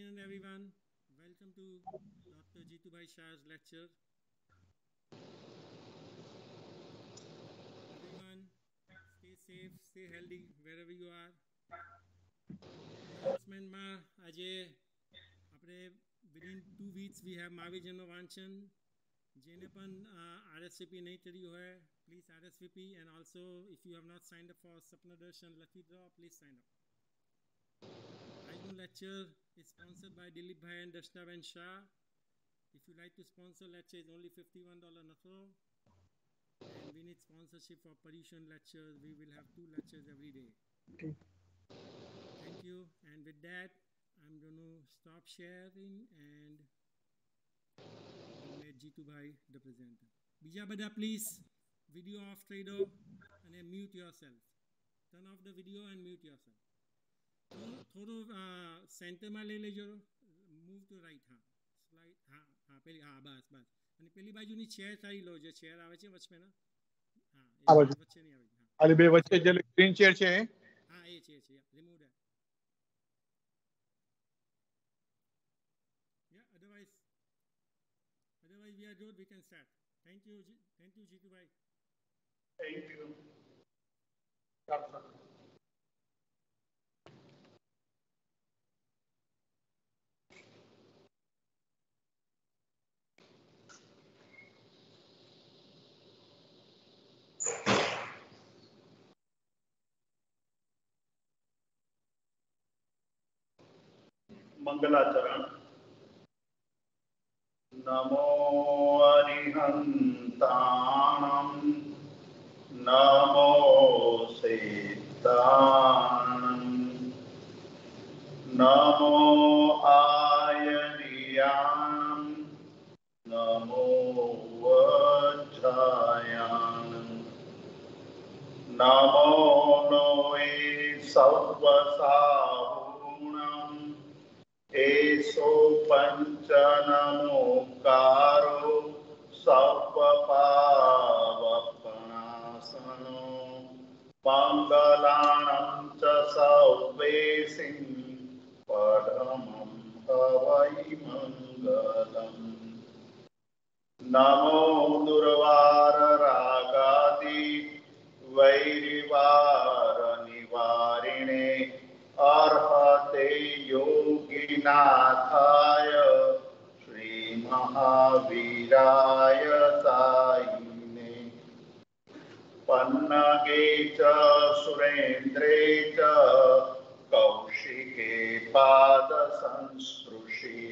afternoon, everyone. Welcome to Dr. Jeetubhai Shah's lecture. Everyone, stay safe, stay healthy wherever you are. Announcement આજે આપણે within 2 weeks we have મહાવીરજનનો વાંચન. જેને પણ RSVP નહીં કરી હોય, please RSVP, and also if you have not signed up for Sapna Darshan Lucky Draw, please sign up. આજનું lecture is sponsored by Dilip Bhai and Darshnaben Shah. If you like to sponsor lecture, it's only $51 natho. And we need sponsorship for Paryushan lectures. We will have 2 lectures every day. Okay. Thank you. And with that, I'm going to stop sharing and let Jeetubhai the presenter. Bija bada, please video off trader and mute yourself. Turn off the video and mute yourself. થોડું સેન્ટરમાં લઈ લેજો. Move to right. હા slide. હા પેલી. હા બસ બસ. અને પેલી બાજુની ચેર કરી લો. જે ચેર આવે છે વચમેના. હા એ વચ્ચે નહીં આવે. હા આલી બે વચ્ચે જે ગ્રીન ચેર છે. હા એ છે. Remove that. Yeah, otherwise we are good. We can start. Thank you Jeetubhai. Thank you. मंगलाचरण. नमो अरिहंताणं नमो सिद्धाणं नमो आयर्याणं नमो वज्रायाणं नमो लोए सव्वसाहुणं एसो पंचनमोकारो सव्वपावपणासनो मंगलाणं च सव्वेसिं परमं हवै मंगलम्. नमो दुर्वार रागादि वैरिवार निवारिणे अर्हते योगिनाथाय श्री महावीराय सायिने. पन्नगे च सुरेन्द्रे च कौशिके पाद संस्पृशि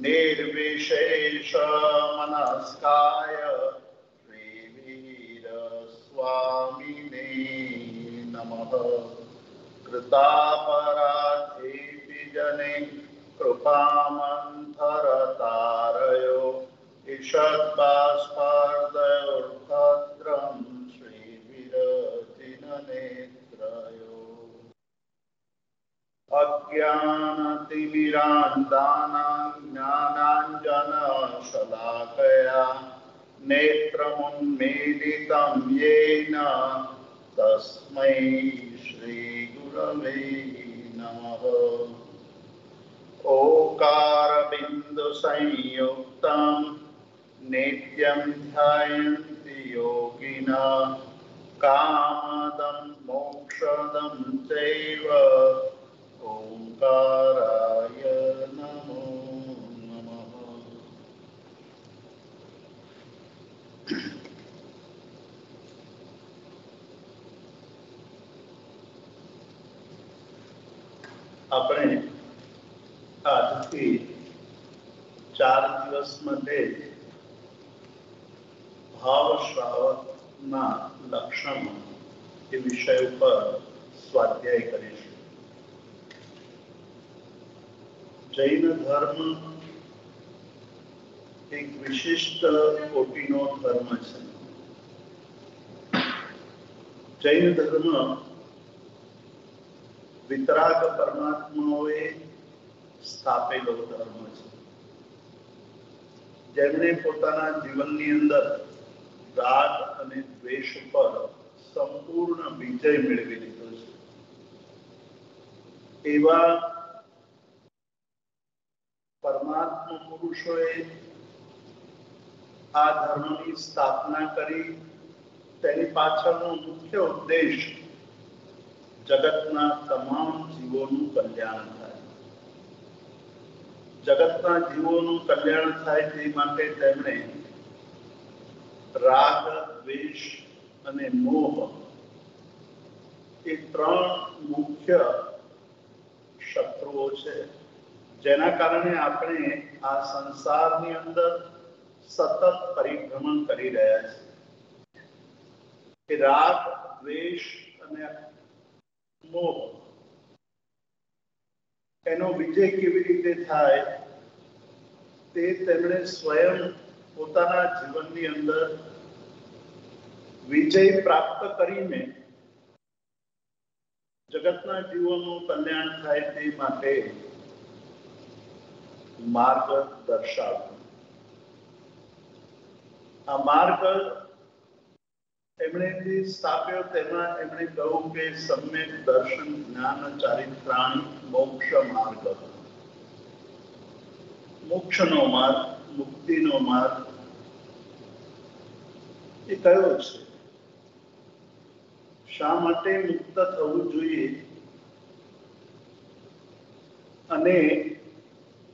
निर्विशेष मनस्काय श्रीवीर स्वामिने नमः. कृतापराधेऽपि जने कृपामन्थरतारयो ईषद्बाष्पार्दयोर्भद्रं श्रीविरचिननेत्रयो. अज्ञानतिमिरान्तानां ज्ञानाञ्जनशलाकया नेत्रमुन्मीलितं येन तस्मै श्रीगुरवे नमः. ओकारबिन्दुसंयुक्तं नित्यं ध्यायन्ति योगिनः कामदं मोक्षदं चैव ओंकाराय नमो नमः. આપણે આજથી 4 દિવસ માટે ભાવ શ્રાવકના લક્ષણો એ વિષય ઉપર સ્વાધ્યાય કરીશું. જૈન ધર્મ એક વિશિષ્ટ કોટીનો ધર્મ છે. જૈન ધર્મ વિતરાગ પરમાત્માઓએ સ્થાપેલો ધર્મ છે. જેમણે પોતાના જીવનની અંદર રાગ અને દ્વેષ પર સંપૂર્ણ વિજય મેળવી લીધો છે. એવા મહાત્મા પુરુષોએ આ ધર્મની સ્થાપના કરી, તેની પાછળનો મુખ્ય ઉદ્દેશ જગતના તમામ જીવોનું કલ્યાણ થાય. જગતના જીવોનું કલ્યાણ થાય તે માટે તેમણે રાગ, દ્વેષ અને મોહ એ ત્રણ મુખ્ય શત્રુઓ છે, જેના કારણે આપણે આ સંસારની અંદર સતત પરિભ્રમણ કરી રહ્યા છીએ. કે રાગ, દ્વેષ અને મોહ એનો વિજય કેવી રીતે થાય તે તેમણે સ્વયં પોતાના જીવનની અંદર વિજય પ્રાપ્ત કરીને જગતના જીવોનું કલ્યાણ થાય તે માટે માર્ગ દર્શાવ્યો. આ માર્ગ એમણે જે સ્થાપ્યો તેમાં એમણે કહ્યું કે સમ્યક દર્શન જ્ઞાન ચારિત્રાણી મોક્ષ માર્ગ. મોક્ષનો માર્ગ, મુક્તિનો માર્ગ એ કયો છે? શા માટે મુક્ત થવું જોઈએ અને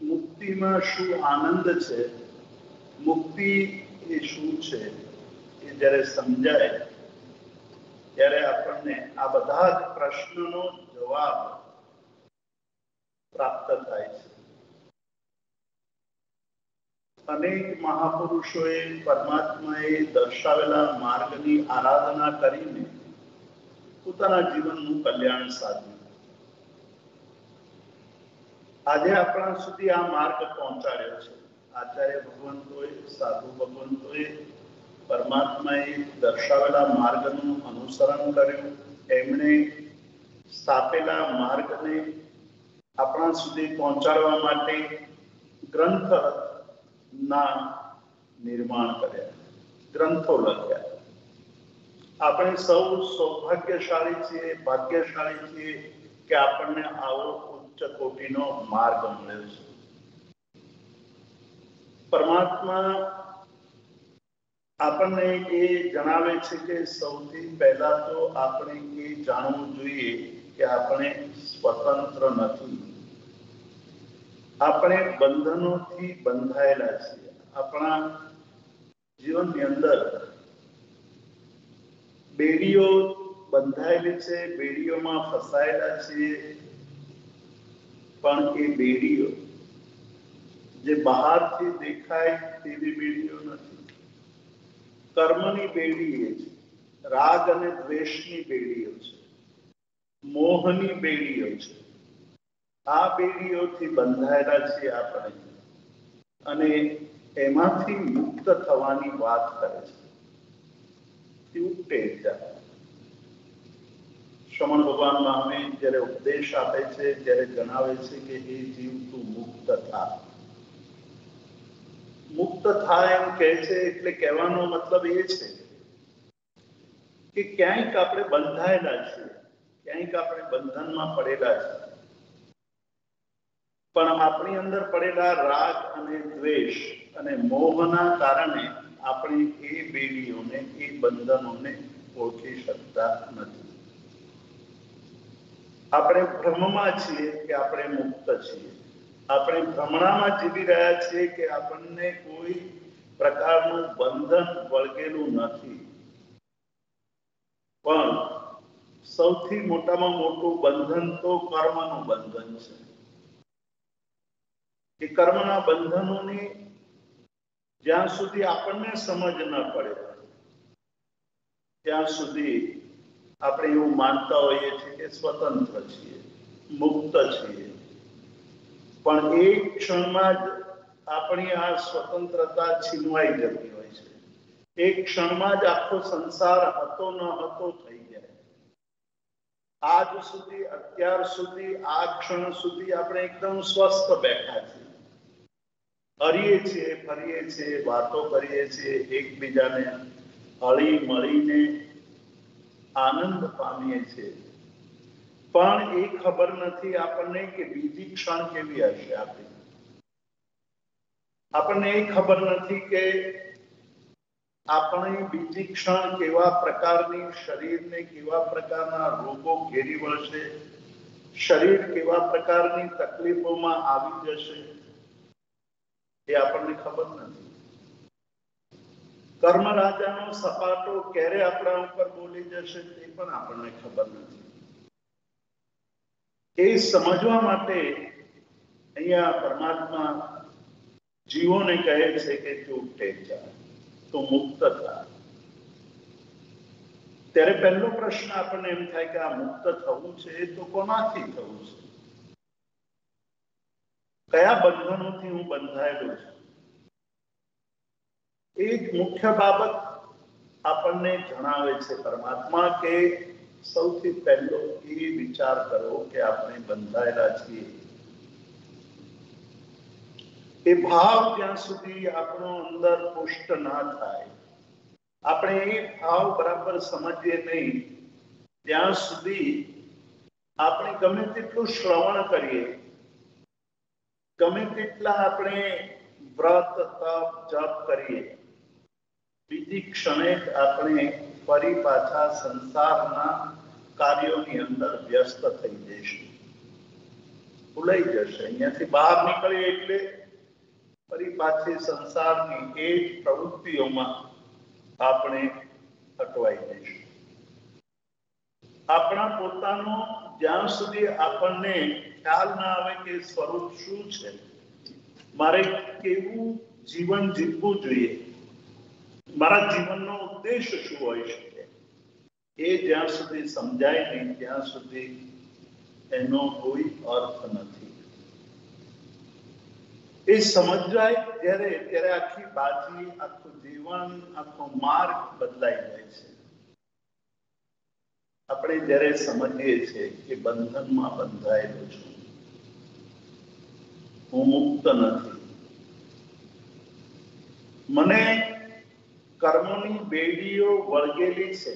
મુક્તિમાં શું આનંદ છે, મુક્તિ એ શું છે, એ જ્યારે સમજાય ત્યારે આપણને આ બધા જ પ્રશ્નનો જવાબ પ્રાપ્ત થાય છે. અનેક મહાપુરુષોએ પરમાત્માએ દર્શાવેલા માર્ગની આરાધના કરીને પોતાના જીવનનું કલ્યાણ સાધ્યું. આજે આપણા સુધી આ માર્ગ પહોંચાડ્યો છે. આચાર્ય ભગવંતોએ, સાધુ ભગવંતોએ પરમાત્માએ દર્શાવેલા માર્ગનું અનુસરણ કર્યું. એમણે સ્થાપેલા માર્ગને આપણા સુધી પહોંચાડવા માટે ગ્રંથના નિર્માણ કર્યા, ગ્રંથો લખ્યા. આપણે સૌ સૌભાગ્યશાળી છીએ, ભાગ્યશાળી છીએ કે આપણને આવો ઉચ્ચ કોટીનો માર્ગ મળ્યો છે. પરમાત્મા આપણને એ જણાવે છે કે સૌથી પહેલા તો આપણે એ જાણવું જોઈએ કે આપણે સ્વતંત્ર નથી. આપણે બંધનોથી બંધાયેલા છીએ. આપણા જીવનની અંદર બેડીઓ બંધાયેલી છે, બેડીઓમાં ફસાયેલા છીએ. પણ એ બેડીઓ જે બહારથી દેખાય તેવી બેડીઓ નથી. કર્મની બેડી એ છે, રાગ અને દ્વેષની બેડીઓ છે, મોહની બેડીઓ છે. આ બેડીઓથી બંધાયેલા છીએ આપણે, અને એમાંથી મુક્ત થવાની વાત કરે છે. શ્રમણ ભગવાન મહાવીર જ્યારે ઉપદેશ આપે છે ત્યારે જણાવે છે કે એ જીવ તું મુક્ત થા. મુક્ત થાય એમ કહે છે એટલે કહેવાનો મતલબ એ છે કે ક્યાંક આપણે બંધાયેલા છીએ, ક્યાંક આપણે બંધનમાં પડેલા છીએ. પણ આપણી અંદર પડેલા રાગ અને દ્વેષ અને મોહના કારણે આપણે એ બેડીઓને, એ બંધનોને ઓળખી શકતા નથી. આપણે ભ્રમમાં છીએ કે આપણે મુક્ત છીએ. આપણે ભ્રમણામાં જીવી રહ્યા છીએ કે આપણને કોઈ પ્રકારનું બંધન વળગેલું નથી. પણ સૌથી મોટામાં મોટું બંધન તો કર્મનું બંધન છે. એ કર્મના બંધનોની જ્યાં સુધી આપણને સમજ ન પડે ત્યાં સુધી આપણે એવું માનતા હોઈએ છીએ કે સ્વતંત્ર છીએ, મુક્ત છીએ. પણ એક ક્ષણમાં જ આપણી આ સ્વતંત્રતા છીનવાઈ જતી હોય છે. એક ક્ષણમાં જ આખો સંસાર હતો ન હતો થઈ જાય. આજ સુધી, અત્યાર સુધી, આ ક્ષણ સુધી આપણે એકદમ સ્વસ્થ બેઠા છીએ. હરીએ છીએ, ફરીએ છીએ, વાતો કરીએ છીએ, એકબીજાને હળી મળીને આનંદ પામીએ છીએ. પણ એ ખબર નથી આપણને કે બીજી ક્ષણ કેવી હશે આપણી. આપણને એ ખબર નથી કે આપણે બીજી ક્ષણ કેવા પ્રકારની શરીરને કેવા પ્રકારના રોગો ઘેરી વળશે, શરીર કેવા પ્રકારની તકલીફોમાં આવી જશે એ આપણને ખબર નથી. કર્મ રાજાનો સપાટો ક્યારે આપણા ઉપર બોલી જશે તે પણ આપણને ખબર નથી. એ સમજવા માટે અહીંયા પરમાત્મા જીવોને કહે છે કે તું ટેક જા, તું મુક્ત થા. ત્યારે પહેલો પ્રશ્ન આપણને એમ થાય કે આ મુક્ત થવું છે તો કોનાથી થવું છે? કયા બંધનોથી હું બંધાયેલો છું? એ જ મુખ્ય બાબત આપણને જણાવે છે પરમાત્મા કે સૌથી પહેલો એ વિચાર કરો કે આપણે બંધાયેલા છીએ. એ ભાવ જ્યાં સુધી આપણો અંદર પુષ્ટ ના થાય, આપણે એ ભાવ બરાબર સમજીએ નહીં, ત્યાં સુધી આપણે ગમે તેટલું શ્રવણ કરીએ, ગમે તેટલા આપણે વ્રત તપ જપ કરીએ, બીજી ક્ષણે આપણે ફરી પાછા સંસારના કાર્યોની અંદર વ્યસ્ત થઈ જઈશું, ભૂલાઈ જશે. અહીંયાથી બહાર નીકળીએ એટલે ફરી પાછી સંસારની એ જ પ્રવૃત્તિઓમાં આપણે અટવાઈ જઈશું. આપણા પોતાનો જ્યાં સુધી આપણને ખ્યાલ ના આવે કે સ્વરૂપ શું છે, મારે કેવું જીવન જીવવું જોઈએ, મારા જીવનનો ઉદ્દેશ શું હોઈ શકે, એ જ્યાં સુધી સમજાય નહીં ત્યાં સુધી એનો કોઈ અર્થ નથી. એ સમજાય જ્યારે ત્યારે આખી બાજી, આખું જીવન, આખો માર્ગ બદલાઈ જાય છે. આપણે જ્યારે સમજીએ છીએ કે બંધનમાં બંધાયેલો છું, હું મુક્ત નથી, મને કર્મોની બેડીઓ વળગેલી છે,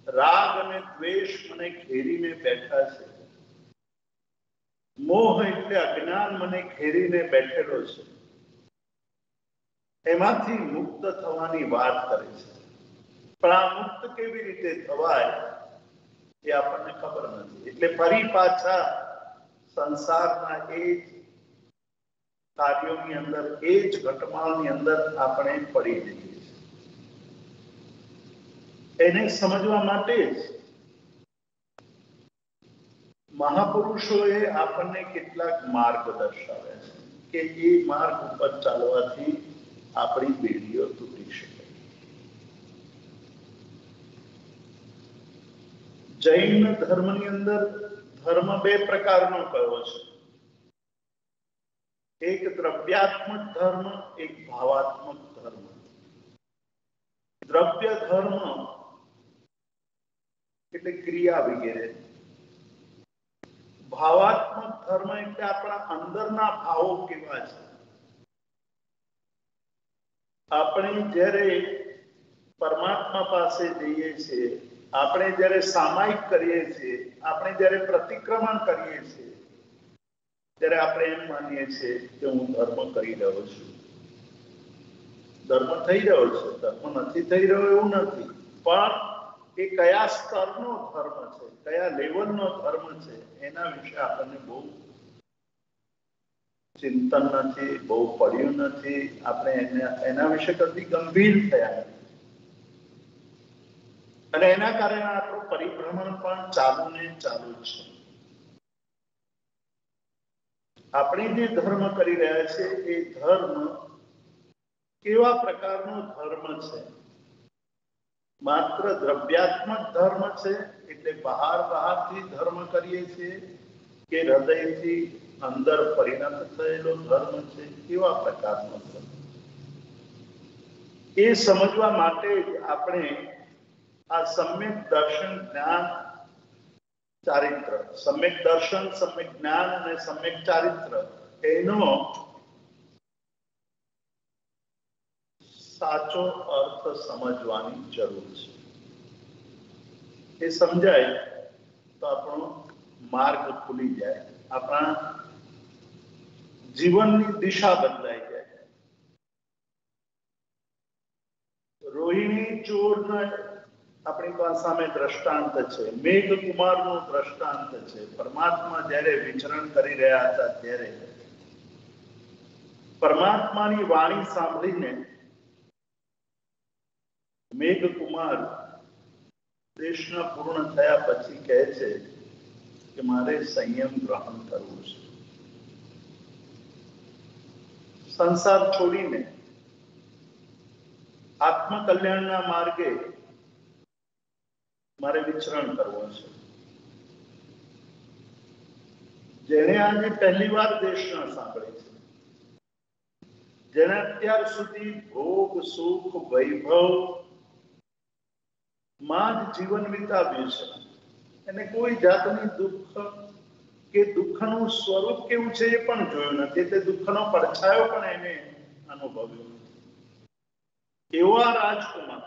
રાગ અને દ્વેષ મને ઘેરીને બેઠા છે, મોહ એટલે અજ્ઞાન મને ઘેરીને બેઠેલો છે, એમાંથી મુક્ત થવાની વાત કરે છે. પણ આ મુક્ત કેવી રીતે થવાય એ આપણને ખબર નથી. એટલે ફરી પાછા સંસારના એ જ કાર્યોની અંદર, એ જ ઘટમાળની અંદર આપણે પડી જઈએ છીએ. એને સમજવા માટે જ મહાપુરુષોએ આપણને કેટલાક માર્ગ દર્શાવ્યા છે કે એ માર્ગ ઉપર ચાલવાથી આપણી બેડીઓ તૂટી શકે. જૈન ધર્મની અંદર ધર્મ બે પ્રકારનો કયો છે, એક દ્રવ્યાત્મક ધર્મ, એક ભાવાત્મક ધર્મ. દ્રવ્ય ધર્મ એટલે ક્રિયા વગેરે, ભાવાત્મક ધર્મ એટલે આપણા અંદરના ભાવો કેવા છે. આપણે જ્યારે પરમાત્મા પાસે જઈએ છીએ, આપણે જ્યારે સામાયિક કરીએ છીએ, આપણે જ્યારે પ્રતિક્રમણ કરીએ છીએ, ત્યારે આપણે એમ માનીએ છીએ કે હું ધર્મ કરી રહ્યો છું, ધર્મ થઈ રહ્યો છે, ધર્મ નથી થઈ રહ્યો એવું નથી. પણ એ કયા સ્તરનો ધર્મ છે, કયા લેવલનો ધર્મ છે, એના વિશે આપણને બહુ ચિંતન નથી, બહુ પડ્યું નથી. આપણે એના વિશે કદી ગંભીર થયા નથી અને એના કારણે આપણું પરિભ્રમણ પણ ચાલુ ને ચાલુ છે. આપણે જે ધર્મ કરી રહ્યા છે એ ધર્મ કેવા પ્રકારનો ધર્મ છે? માત્ર દ્રવ્યાત્મક ધર્મ છે એટલે બહારથી ધર્મ કરીએ છીએ, કે હૃદયથી અંદર પરિણત થયેલો ધર્મ છે? કેવા પ્રકારનો ધર્મ? એ સમજવા માટે જ આપણે આ સમ્યક દર્શન, જ્ઞાન, ચારિત્ર, સમ્યક દર્શન, સમ્યક જ્ઞાન અને સમ્યક ચારિત્ર, એનો સાચો અર્થ સમજવાની જરૂર છે. એ સમજાય તો આપણો માર્ગ ખુલી જાય, આપણા જીવનની દિશા બદલાઈ જાય. ચોરના આપણી સામે દ્રષ્ટાંત છે, મેઘકુમારનું દ્રષ્ટાંત છે. પરમાત્મા જ્યારે વિચરણ કરી રહ્યા હતા ત્યારે પરમાત્માની વાણી સાંભળીને મેઘકુમાર દેશના પૂર્ણ થયા પછી કહે છે કે મારે સંયમ ગ્રહણ કરવું છે. સંસાર છોડીને આત્મકલ્યાણના માર્ગે મારે વિચરણ કરવો છે. જેણે આજે પહેલી વાર દેશના સાંભળી છે, જેણે અત્યાર સુધી ભોગ સુખ વૈભવ માં જ જીવન વિતાવ્યું છે, એને કોઈ જાતની દુઃખ કે દુઃખનું સ્વરૂપ કેવું છે એ પણ જોયું નથી, તે દુઃખનો પડછાયો પણ એને અનુભવ્યો નથી. એવો આ રાજકુમાર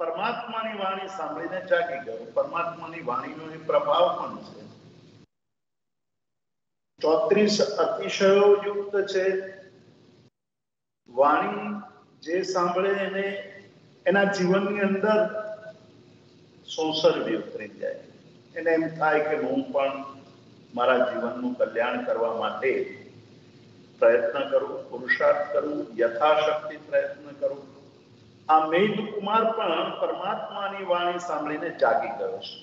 પરમાત્માની વાણી સાંભળીને જાગી ગયો. પરમાત્માની વાણીનો એ પ્રભાવ પણ છે. 34 અતિશયો યુક્ત છે. વાણી જે સાંભળે એને એના જીવનની અંદર સંસર્ગ ઉતરી જાય. એને એમ થાય કે હું પણ મારા જીવનનું કલ્યાણ કરવા માટે પ્રયત્ન કરું, પુરુષાર્થ કરું, યથાશક્તિ પ્રયત્ન કરું. આ મેઘકુમાર પણ પરમાત્માની વાણી સાંભળીને જાગી ગયો છે.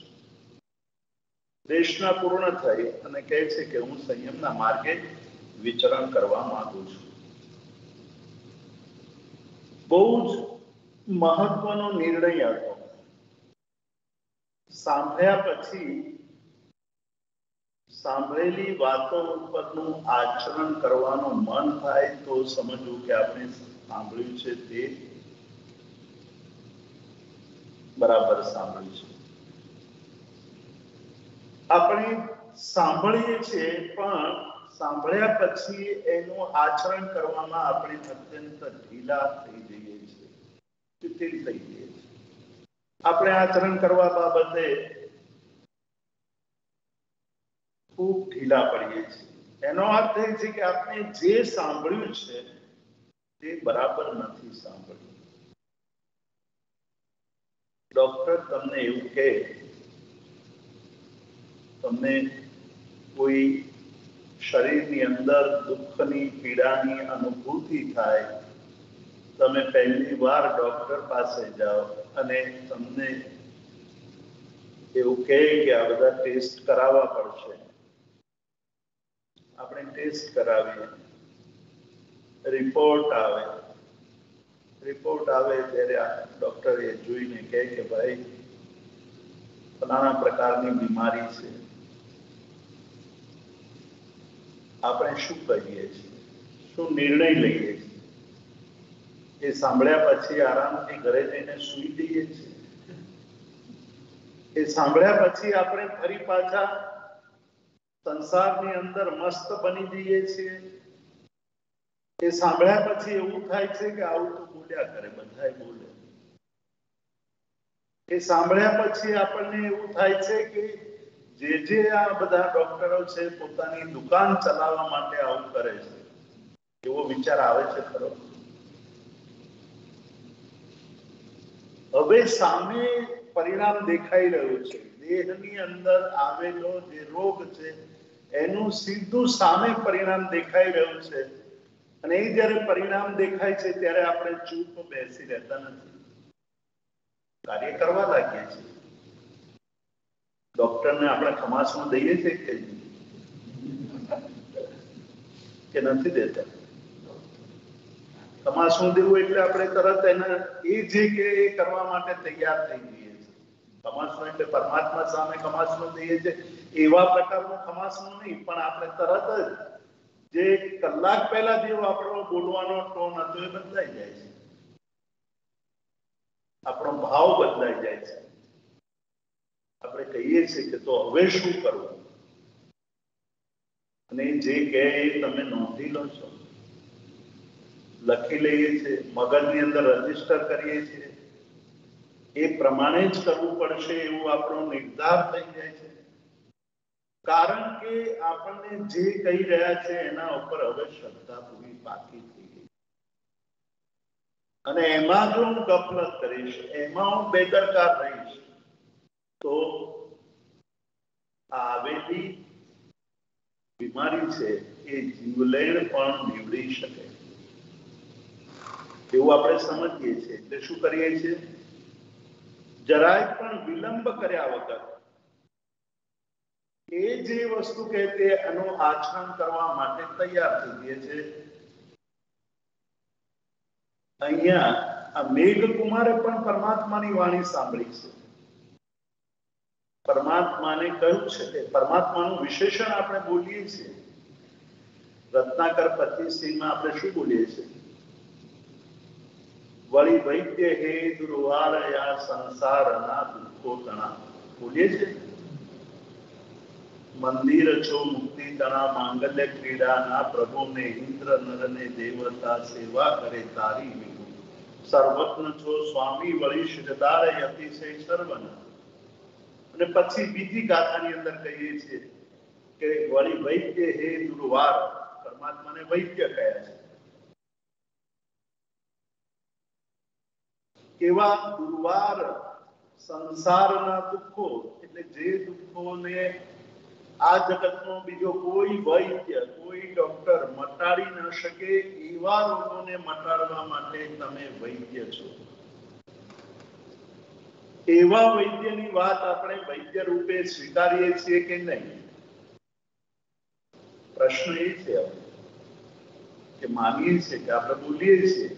દેશના પૂર્ણ થઈ અને કહે છે કે હું સંયમના માર્ગે વિચરણ કરવા માંગુ છું. બહુ જ મહત્વનો નિર્ણય હતો. સાંભળ્યા પછી સાંભળેલી વાતો ઉપરનું આચરણ કરવાનું મન થાય તો સમજવું કે આપણે સાંભળ્યું છે તે બરાબર સાંભળ્યું છે. આપણે સાંભળીએ છીએ પણ સાંભળ્યા પછી એનું આચરણ કરવામાં આપણે અત્યંત ઢીલા થઈ જઈએ છીએ, શિથિલ થઈ જઈએ છીએ. આપણે આચરણ કરવા બાબતે ખૂબ ઢીલા પડીએ છીએ. એનો અર્થ એ છે કે આપણે જે સાંભળ્યું છે તે બરાબર નથી સાંભળ્યું. ડોક્ટર તમને એવું કહે, તમને કોઈ શરીરની અંદર દુઃખની પીડાની અનુભૂતિ થાય, તમે પહેલી વાર ડોક્ટર પાસે જાઓ અને તમને એવું કહે કે આ બધા ટેસ્ટ કરાવવા પડશે. આપણે ટેસ્ટ કરાવીએ, રિપોર્ટ આવે ત્યારે ડોક્ટર એ જોઈને કહે કે ભાઈ ફલાણા પ્રકારની બીમારી છે. આપણે શું કહીએ છીએ, શું નિર્ણય લઈએ છીએ? એ સાંભળ્યા પછી આરામથી ઘરે જઈને સૂઈ જઈએ છીએ? એ સાંભળ્યા પછી આપણે ફરી પાછા સંસારની અંદર મસ્ત બની જઈએ છીએ? એ સાંભળ્યા પછી એવું થાય છે કે આવું તો બોલ્યા કરે, બધાય બોલે? એ સાંભળ્યા પછી આપણને એવું થાય છે કે જે આ બધા ડોક્ટરો છે પોતાની દુકાન ચલાવવા માટે આવું કરે છે, એવો વિચાર આવે છે ખરો? હવે સામે પરિણામ દેખાઈ રહ્યું છે. દેહની અંદર આવેલો જે રોગ છે એનું સીધું સામે પરિણામ દેખાઈ રહ્યું છે. અને એ જ્યારે પરિણામ દેખાય છે ત્યારે આપણે ચૂપ બેસી રહેતા નથી, કાર્ય કરવા લાગીએ છીએ. ડોક્ટરને આપણે ખમાસમાં દઈએ છીએ કે નથી દેતા? ખમાસમાં દેવું એટલે આપણે તરત એના એ જે કે એ કરવા માટે તૈયાર થઈ જઈએ છીએ. ખમાસમાં એટલે પરમાત્મા સામે ખમાસમાં દઈએ છીએ એવા પ્રકારનું ખમાસમાં નહીં, પણ આપણે તરત જ જે કલાક પહેલા જેવો આપણો બોલવાનો ટોન હતો એ બદલાઈ જાય છે. આપણો ભાવ બદલાઈ જાય છે. આપણે કહીએ છીએ કે તો હવે શું કરવું? અને જે કહે એ તમે નોંધી લો છો, લખી લઈએ છીએ, મગજની અંદર રજીસ્ટર કરીએ છીએ. એ પ્રમાણે જ કરવું પડશે એવું આપણો નિર્ધાર થઈ જાય છે. કારણ કે આપણને જે કહી રહ્યા છે એના ઉપર હવે શ્રદ્ધા પૂરી પાકી થઈ ગઈ. અને એમાં જો હું ગફલત કરીશ, એમાં હું બેદરકાર રહીશ, તો આવેલી બીમારી છે એ જીવલેણ પણ નીવડી શકે એવું આપણે સમજીએ છીએ. એટલે શું કરીએ છીએ? જરાય પણ વિલંબ કર્યા વગર એ જે વસ્તુ કે તે એનું આચરણ કરવા માટે તૈયાર થઈ જઈએ છે. અહીંયા આ મેઘકુમારે પણ પરમાત્માની વાણી સાંભળી છે. પરમાત્માને કહ્યું છે કે પરમાત્માનું વિશેષણ આપણે બોલીએ છીએ. રત્નાકર 25 આપણે શું બોલીએ છીએ? વળી વૈદ્ય હે દુર્વારયા સંસારના દુઃખો તણા બોલીએ છીએ. મંદિર છો મુક્તિ તણા માંગલ્ય ક્રીડાના પ્રભુને ઇન્દ્ર નરને દેવતા સેવા કરે તારી વિભુ સર્વજ્ઞ છો સ્વામી વળી શ્રદ્ધાર અતિશય સર્વના. અને પછી બીજી ગાથાની અંદર કહીએ છીએ કે વળી વૈદ્ય હે દુર્વાર, પરમાત્માને વૈદ્ય કહ્યા છે. કેવા દુર્વાર સંસારના દુઃખો, એટલે જે દુઃખોને આ જગતનો બીજો કોઈ વૈદ્ય, કોઈ ડોક્ટર મટાડી ન શકે એવા રોગોને મટાડવા માટે તમે વૈદ્ય છો. એવા વૈદ્યની વાત આપણે વૈદ્ય રૂપે સ્વીકારીએ છીએ કે નહીં? પ્રશ્ન એ છે કે માનીએ છીએ કે આપણે બોલીએ છીએ.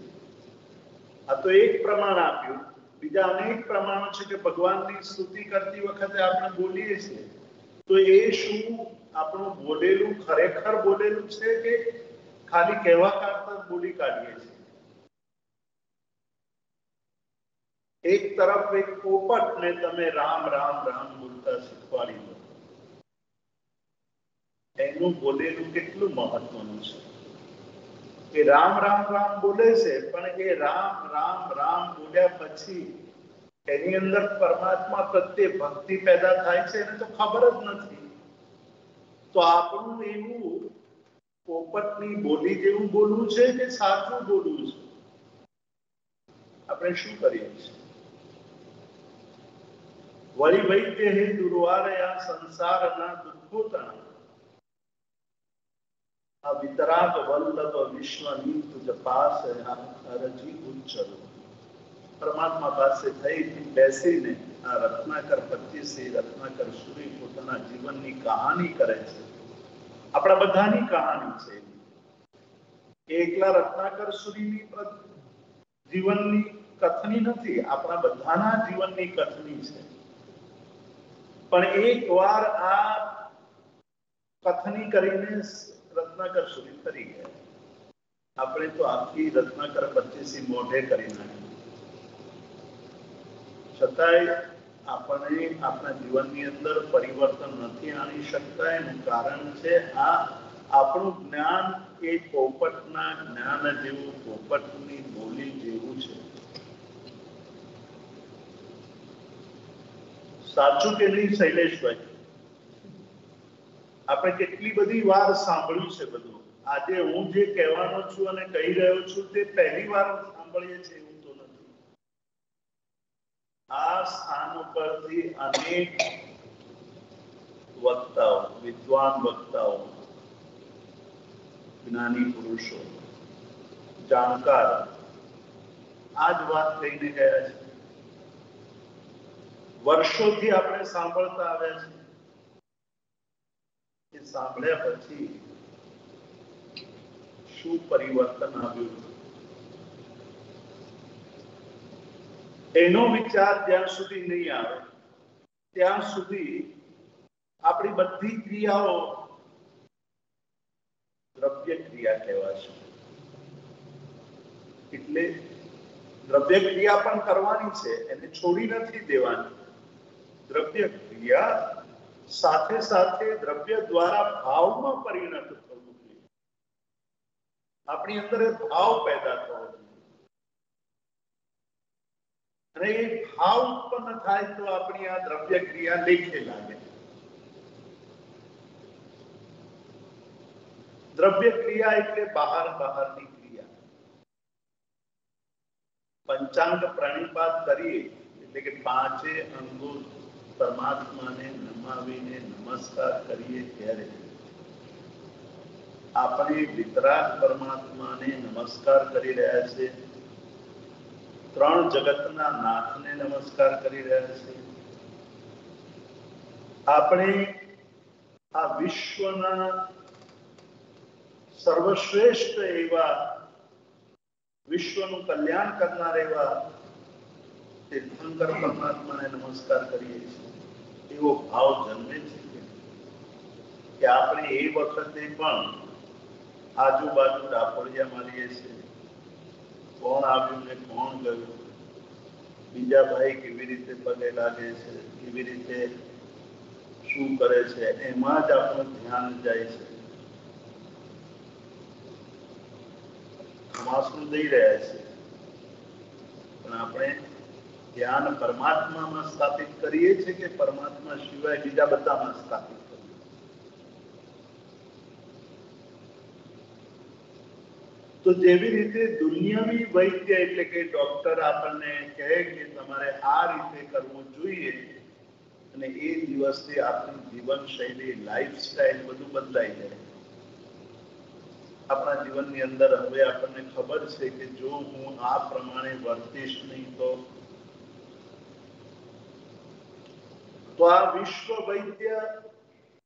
આ તો એક પ્રમાણ આપ્યું, બીજા અનેક પ્રમાણો છે કે ભગવાનની સ્તુતિ કરતી વખતે આપણે બોલીએ છીએ. તો એ શું આપણું બોલેલું ખરેખર બોલેલું છે કે ખાલી કહેવા કરતા બોલી કાઢીએ છીએ? એક તરફ એક પોપટને તમે રામ રામ રામ બોલતા શીખવાડી દો, એનું બોલેલું કેટલું મહત્વનું છે. એ રામ રામ રામ બોલે છે, પણ એ રામ રામ રામ બોલ્યા પછી એની અંદર પરમાત્મા પ્રત્યે ભક્તિ પેદા થાય છે એને તો ખબર જ નથી. તો આપણું એવું પોપટની બોલી જેવું બોલવું છે કે સાચું બોલવું છે? આપણે શું કરીએ છીએ? વળી વૈદ્ય હે દુર્વારયા સંસારના દુઃખો તણા આ વિતરાગ વલ્લભ વિશ્વની તુજ પાસ અરજી ઉચ્ચરો. પરમાત્મા પાસે થઈ બેસીને આ રત્નાકર 25 રત્નાકર સુરી પોતાના જીવનની કહાની કરે છે. આપણા બધાની કહાની છે. એકલા રત્નાકર સુરીની જીવનની કથની નથી, આપણા બધાના જીવનની કથની છે. પણ એક વાર આ કથની કરીને રત્નાકર સુરી ફરી ગયા. આપણે તો આખી રત્નાકર 25 મોઢે કરી નાખી. છતાંય આપણે આપણા જીવનની અંદર પરિવર્તન નથી આણી શકતા. એનું કારણ છે આ આપણું જ્ઞાન એ પોપટના જ્ઞાન જેવું, પોપટની બોલી જેવું છે. સાચું કે નહીં શૈલેષભાઈ? આપણે કેટલી બધી વાર સાંભળ્યું છે બધું. આજે હું જે કહેવાનો છું અને કહી રહ્યો છું તે પહેલી વાર સાંભળીએ છીએ એવું તો નથી. આ સ્થાન ઉપરથી અનેક વક્તાઓ, વિદ્વાન વક્તાઓ, જ્ઞાની પુરુષો, જાણકાર આ જ વાત કહીને ગયા છે. વર્ષોથી આપણે સાંભળતા આવ્યા છીએ. એ સાંભળ્યા પછી શું પરિવર્તન આવ્યું એનો વિચાર જ્યાં સુધી નહીં આવે ત્યાં સુધી આપણી બધી ક્રિયાઓ દ્રવ્ય ક્રિયા કહેવાશે. એટલે દ્રવ્ય ક્રિયા પણ કરવાની છે, એને છોડી નથી દેવાની. દ્રવ્ય ક્રિયા સાથે સાથે દ્રવ્ય દ્વારા ભાવમાં પરિણત થવું જોઈએ. આપણી અંદર ભાવ પેદા થવો જોઈએ. અને એ ભાવ ઉત્પન્ન થાય તો આપણી આ દ્રવ્ય ક્રિયા લેખે લાગે. દ્રવ્ય ક્રિયા એટલે બહારની ક્રિયા. પંચાંગ પ્રણિપાત કરીએ એટલે કે પાંચે અંગો પરમાત્માને નમાવીને નમસ્કાર કરીએ ત્યારે આપણે વિતરાગ પરમાત્માને નમસ્કાર કરી રહ્યા છે, ત્રણ જગતના નાથને નમસ્કાર કરી રહ્યા છે. આપણે આ વિશ્વના સર્વશ્રેષ્ઠ એવા વિશ્વનું કલ્યાણ કરનાર એવા તીર્થંકર પરમાત્માને નમસ્કાર કરીએ છીએ. એવો ભાવ જન્મે છે કે આપણે એ વખતે પણ આજુબાજુ ડાપોડિયા મારીએ છીએ, કોણ આવ્યું ને કોણ ગયું, બીજા ભાઈ કેવી રીતે પગે લાગે છે, કેવી રીતે શું કરે છે, એમાં જ આપણું ધ્યાન જાય છે. ખમાસનું દઈ રહ્યા છે પણ આપણે ધ્યાન પરમાત્મામાં સ્થાપિત કરીએ છીએ કે પરમાત્મા સિવાય બીજા બધામાં સ્થાપિત કરીએ. તો જેવી રીતે દુનિયાવી વૈદ્ય એટલે કે ડોક્ટર આપણને કહે કે તમારે આ રીતે કરવું જોઈએ અને એ દિવસથી આપણી જીવનશૈલી, લાઈફસ્ટાઈલ બધું બદલાઈ જાય. આપણા જીવનની અંદર હવે આપણને ખબર છે કે જો હું આ પ્રમાણે વર્તીશ નહીં તો આ વિશ્વ વૈદ્ય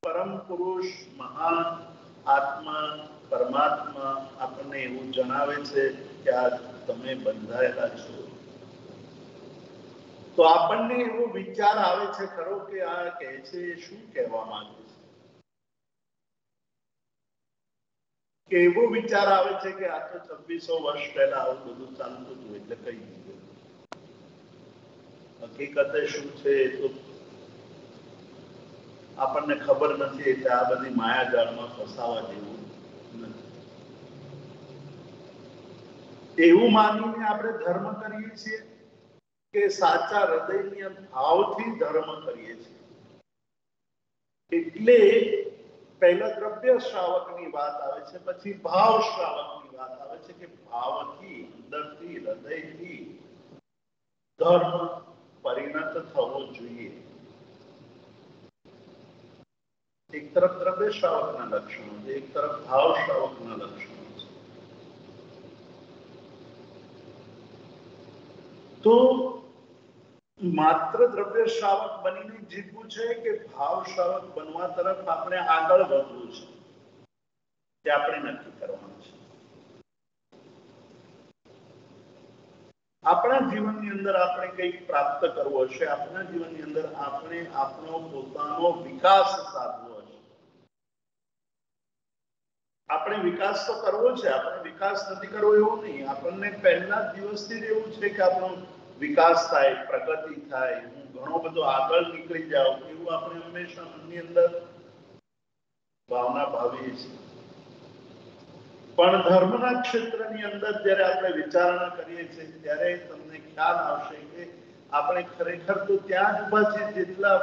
પરમ પુરુષ મહાન આત્મા પરમાત્મા આપણને એવું જણાવે છે કે આ તમે બંધાયેલા છો. તો આપણને એવો વિચાર આવે છે ખરો કે આ કહે છે શું કહેવા માંગે છે, કે એવો વિચાર આવે છે કે આ તો 2600 વર્ષ પહેલા આવું બધું ચાલતું હતું એટલે કઈ દીધું. હકીકતે શું છે એ તો આપણને ખબર નથી એટલે આ બધી માયાજાળમાં ફસાવા જેવું નથી. એવું માનીને આપણે ધર્મ કરીએ છીએ કે સાચા હૃદયની ભાવથી ધર્મ કરીએ છીએ. એટલે પહેલા દ્રવ્ય શ્રાવકની વાત આવે છે, પછી ભાવ શ્રાવકની વાત આવે છે કે ભાવથી, અંદરથી, હૃદયથી ધર્મ પરિણત થવો જોઈએ. એક તરફ દ્રવ્ય શ્રાવકના લક્ષણો છે, એક તરફ ભાવ શ્રાવકના લક્ષણો છે. તો માત્ર દ્રવ્ય શ્રાવક બનીને જીતવું છે કે ભાવ શ્રાવક બનવા તરફ આપણે આગળ વધવું છે, તે આપણે નક્કી કરવાનું છે. આપણા જીવનની અંદર આપણે કંઈક પ્રાપ્ત કરવો હશે, આપણા જીવનની અંદર આપણે આપણો પોતાનો વિકાસ સાધવો હશે. આપણે વિકાસ તો કરવો છે, આપણે વિકાસ નથી કરવો એવું નહીં. આપણને પહેલા દિવસથી જ એવું છે કે આપણો વિકાસ થાય, પ્રગતિ થાય, હું ઘણો બધો આગળ નીકળી જાઉં એવું આપણે હંમેશા મનની અંદર ભાવના ભાવીએ છીએ. પણ ધર્મના ક્ષેત્રની અંદર જ્યારે આપણે વિચારણા કરીએ છીએ ત્યારે તમને ખ્યાલ આવશે કે આપણે ખરેખર તો ત્યાં જ ઉભા છીએ જેટલા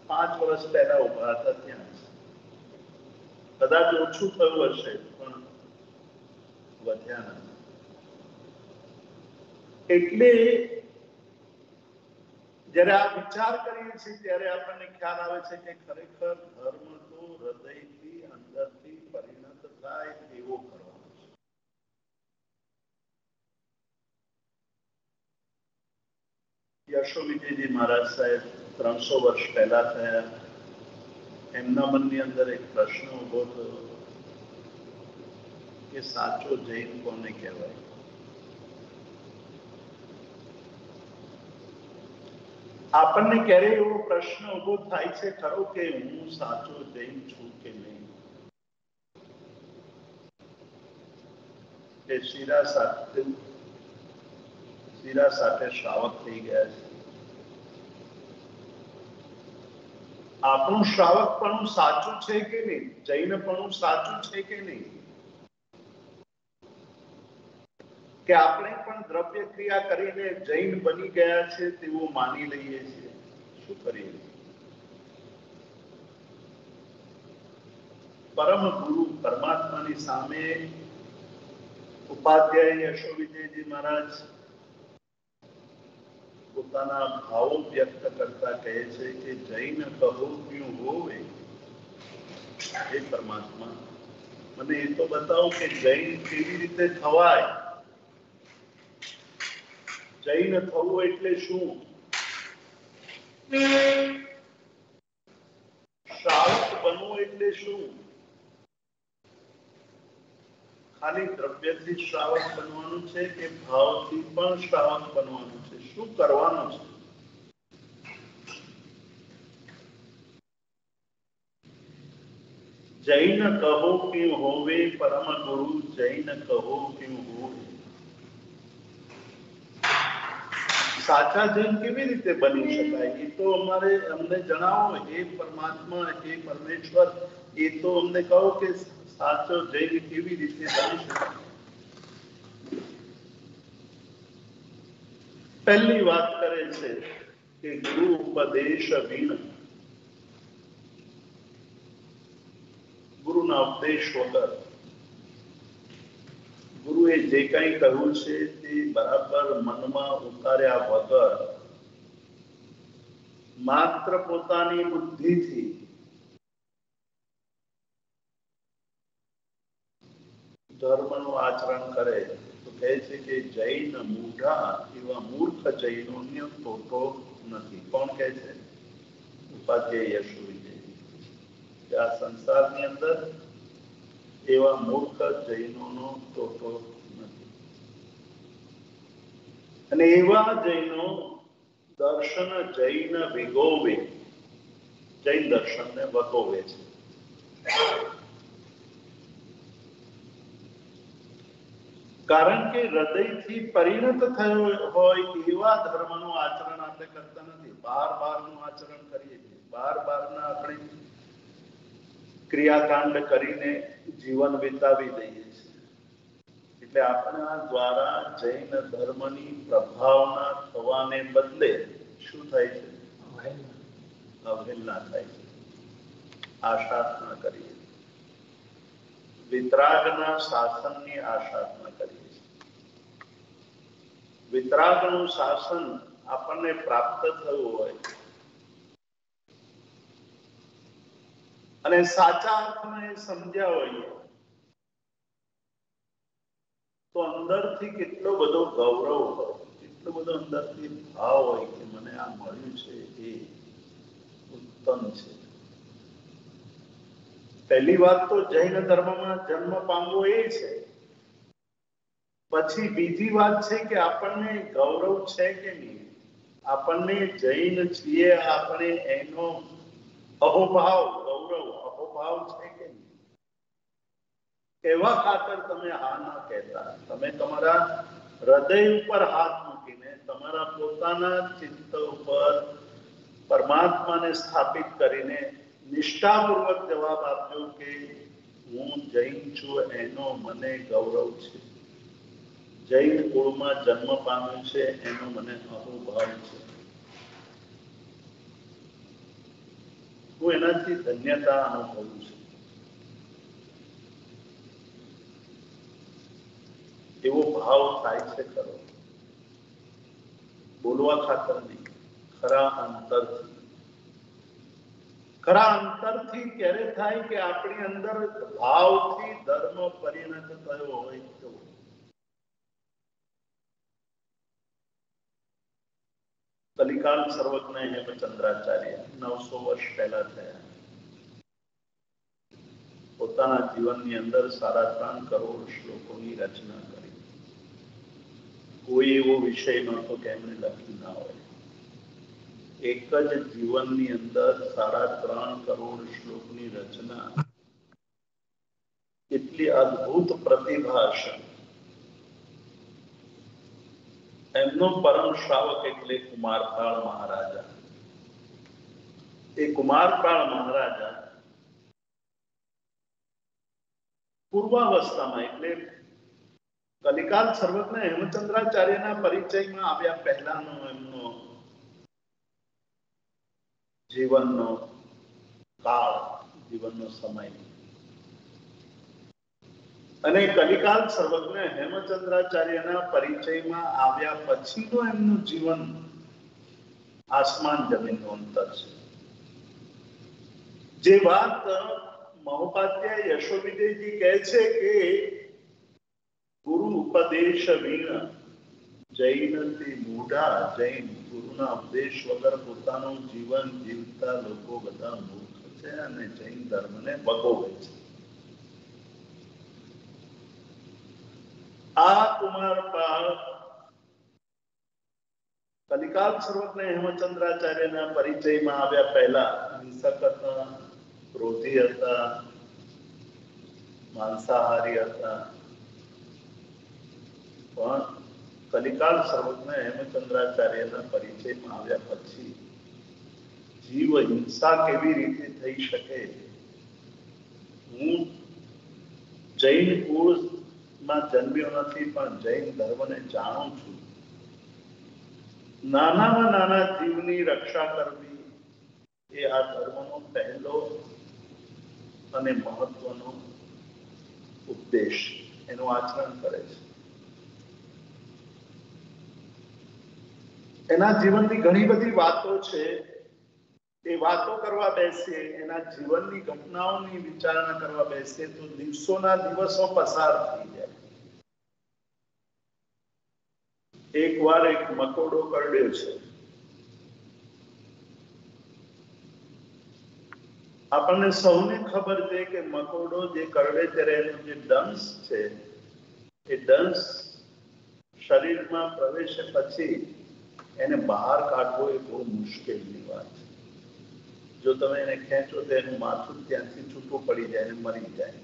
5 વર્ષ પહેલા ઉભા હતા ત્યાં જ. કદાચ ઓછું થયું હશે પણ વધ્યા નથી. એટલે જ્યારે આ વિચાર કરીએ છીએ ત્યારે આપણને ખ્યાલ આવે છે કે ખરેખર ધર્મ તો હૃદયથી, અંદરથી પરિણત થાય એવો કરવાનો છે. યશો વિજયજી મહારાજ સાહેબ 300 વર્ષ પહેલા થયા. એમના મનની અંદર એક પ્રશ્ન ઉભો થયો કે સાચો જૈન કોને કહેવાય? આપણને ક્યારેય એવો પ્રશ્ન ઉભો થાય છે ખરો કે હું સાચો જૈન છું કે નહીં? કે શીરા સાથે શ્રાવક થઈ ગયા છે. આપણું શ્રાવકપણું સાચું છે કે નહીં? જૈનપણું સાચું છે કે નહીં? કે આપણે પણ દ્રવ્ય ક્રિયા કરીને જૈન બની ગયા છે તેવું માની લઈએ છીએ. શું કરીએ? પરમ ગુરુ પરમાત્માની સામે ઉપાધ્યાય યશો વિજયજી મહારાજ પોતાના ભાવો વ્યક્ત કરતા કહે છે કે જૈન કહો ક્યું હોવે, હે પરમાત્મા મને એ તો બતાવો કે જૈન કેવી રીતે થવાય, જૈન થવું એટલે શું, શ્રાવક બનવું એટલે શું, ખાલી દ્રવ્યથી શ્રાવક બનવાનું છે કે ભાવથી પણ શ્રાવક બનવાનું છે, શું કરવાનું છે? જૈન કહો ક્યું હોવે પરમ ગુરુ, જૈન કહો ક્યું હોવે, સાચા જૈન કેવી રીતે બની શકાય એ તો અમને જણાવો હે પરમાત્મા, હે પરમેશ્વર, એ તો અમને કહો કે સાચો જૈન કેવી રીતે બની શકાય. પહેલી વાત કરે છે કે ગુરુ ઉપદેશ વિન, ગુરુના ઉપદેશ વગર, ગુરુએ જે કંઈ કહ્યું છે તે બરાબર મનમાં ઉતાર્યા વગર માત્ર પોતાની બુદ્ધિથી ધર્મનું આચરણ કરે તો કહે છે કે જૈન મૂઢા, એવા મૂર્ખ જૈનોને તોટો નથી. કોણ કહે છે? ઉપાધ્યાય યશોવિજય. કે આ સંસારની અંદર એવા મૂર્ખ જૈનોનો તોટો નથી. અને એવા જૈનો દર્શન જૈન વિગોવે, જૈન દર્શનને વગોવે છે. કારણ કે હૃદયથી પરિણત થયો હોય એવા ધર્મનું આચરણ આપણે કરતા નથી. બારનું આચરણ કરીએ છીએ, બારના આપણે ક્રિયાકાંડ કરીને જીવન વિતાવી દઈએ છીએ. એટલે આપણા દ્વારા જૈન ધર્મની પ્રભાવના થવાને બદલે શું થાય છે? અવહેલના થાય છે, આશાસના કરીએ, વિતરાગના શાસનની આશાસના કરીએ છીએ. વિતરાગનું શાસન આપણને પ્રાપ્ત થયું હોય અને સાચા અર્થમાં એ સમજ્યા હોઈએ તો અંદરથી કેટલો બધો ગૌરવ હોય, કેટલો બધો અંદરથી ભાવ હોય કે મને આ મળ્યું છે એ ઉત્તમ છે. પહેલી વાત તો જૈન ધર્મમાં જન્મ પામવો એ છે. પછી બીજી વાત છે કે આપણને ગૌરવ છે કે નહીં, આપણને જૈન છીએ આપણે એનો અહોભાવ, ગૌરવ અહોભાવ છે કે નહીં. એવા ખાતર તમે હા ના કહેતા, તમે તમારા હૃદય ઉપર હાથ મૂકીને તમારા પોતાના ચિત્ત ઉપર પરમાત્માને સ્થાપિત કરીને નિષ્ઠાપૂર્વક જવાબ આપજો કે હું જૈન છું એનો મને ગૌરવ છે, જૈન કુળમાં જન્મ પામ્યું છે એનો મને અહોભાવ છે, હું એનાથી ધન્યતા અનુભવું છું. એવો ભાવ થાય છે ખરો, બોલવા ખાતર નહીં, ખરા અંતરથી. ખરા અંતરથી ક્યારે થાય કે આપણી અંદર ભાવથી ધર્મ પરિણત થયો હોય તો. કલિકાલ સર્વજ્ઞ હેમચંદ્રાચાર્ય 900 વર્ષ પહેલા થયા. પોતાના જીવનની અંદર 3.5 કરોડ શ્લોકોની રચના કરી. કોઈ એવો વિષય નહોતો કે એમને લખ્યું ના હોય. એક જ જીવનની અંદર 3.5 કરોડ શ્લોકની રચના, એટલી અદ્ભુત પ્રતિભા છે. એમનો પરમ શ્રાવક એટલે કુમારપાળ મહારાજા. એ કુમારપાળ મહારાજા પૂર્વાવસ્થામાં એટલે કલિકાલ સર્વજ્ઞ હેમચંદ્રાચાર્યના પરિચયમાં આવ્યા પહેલાનો એમનો જીવનનો કાળ, જીવનનો સમય, અને કલિકાલ સર્વજ્ઞ હેમચંદ્રાચાર્યના પરિચયમાં આવ્યા પછીનો એમનું જીવન આસમાન જમીનનું અંતર છે. જે વાત મહોપાધ્યાય યશોવિજયજી કહે છે કે ગુરુ ઉપદેશ વીણ જૈનથી મૂઢા, જૈન ગુરુના ઉપદેશ વગર પોતાનું જીવન જીવતા લોકો બધા મૂર્ખ છે અને જૈન ધર્મને ભગોવે છે. આ કુમારપાળ કલિકાલ સર્વજ્ઞ હેમચંદ્રાચાર્યના પરિચયમાં આવ્યા પહેલા હિંસક હતા, ક્રોધી હતા, માંસાહારી હતા. પણ કલિકાલ સર્વજ્ઞ હેમચંદ્રાચાર્યના પરિચયમાં આવ્યા પછી જીવ હિંસા કેવી રીતે થઈ શકે. હું જૈન કુળમાં જન્મ્યો નથી પણ જૈન ધર્મને જાણું છું. નાનામાં નાના જીવની રક્ષા કરવી એ આ ધર્મનો પહેલો અને મહત્વનો ઉપદેશ. એનું આચરણ કરે છે. એના જીવનની ઘણી બધી વાતો છે. એ વાતો કરવા બેસીએ, એના જીવનની ઘટનાઓની વિચારણા કરવા બેસીએ તો દિવસોના દિવસો પસાર થઈ જાય. એક વાર એક મકોડો કરડ્યો છે. આપણને સૌને ખબર છે કે મકોડો જે કરડે ત્યારે એનો જે ડંસ છે એ ડંસ શરીરમાં પ્રવેશે પછી એને બહાર કાઢવો એ બહુ મુશ્કેલની વાત છે. જો તમે એને ખેંચો તો એનું માથું ત્યાંથી છૂટું પડી જાય અને મરી જાય.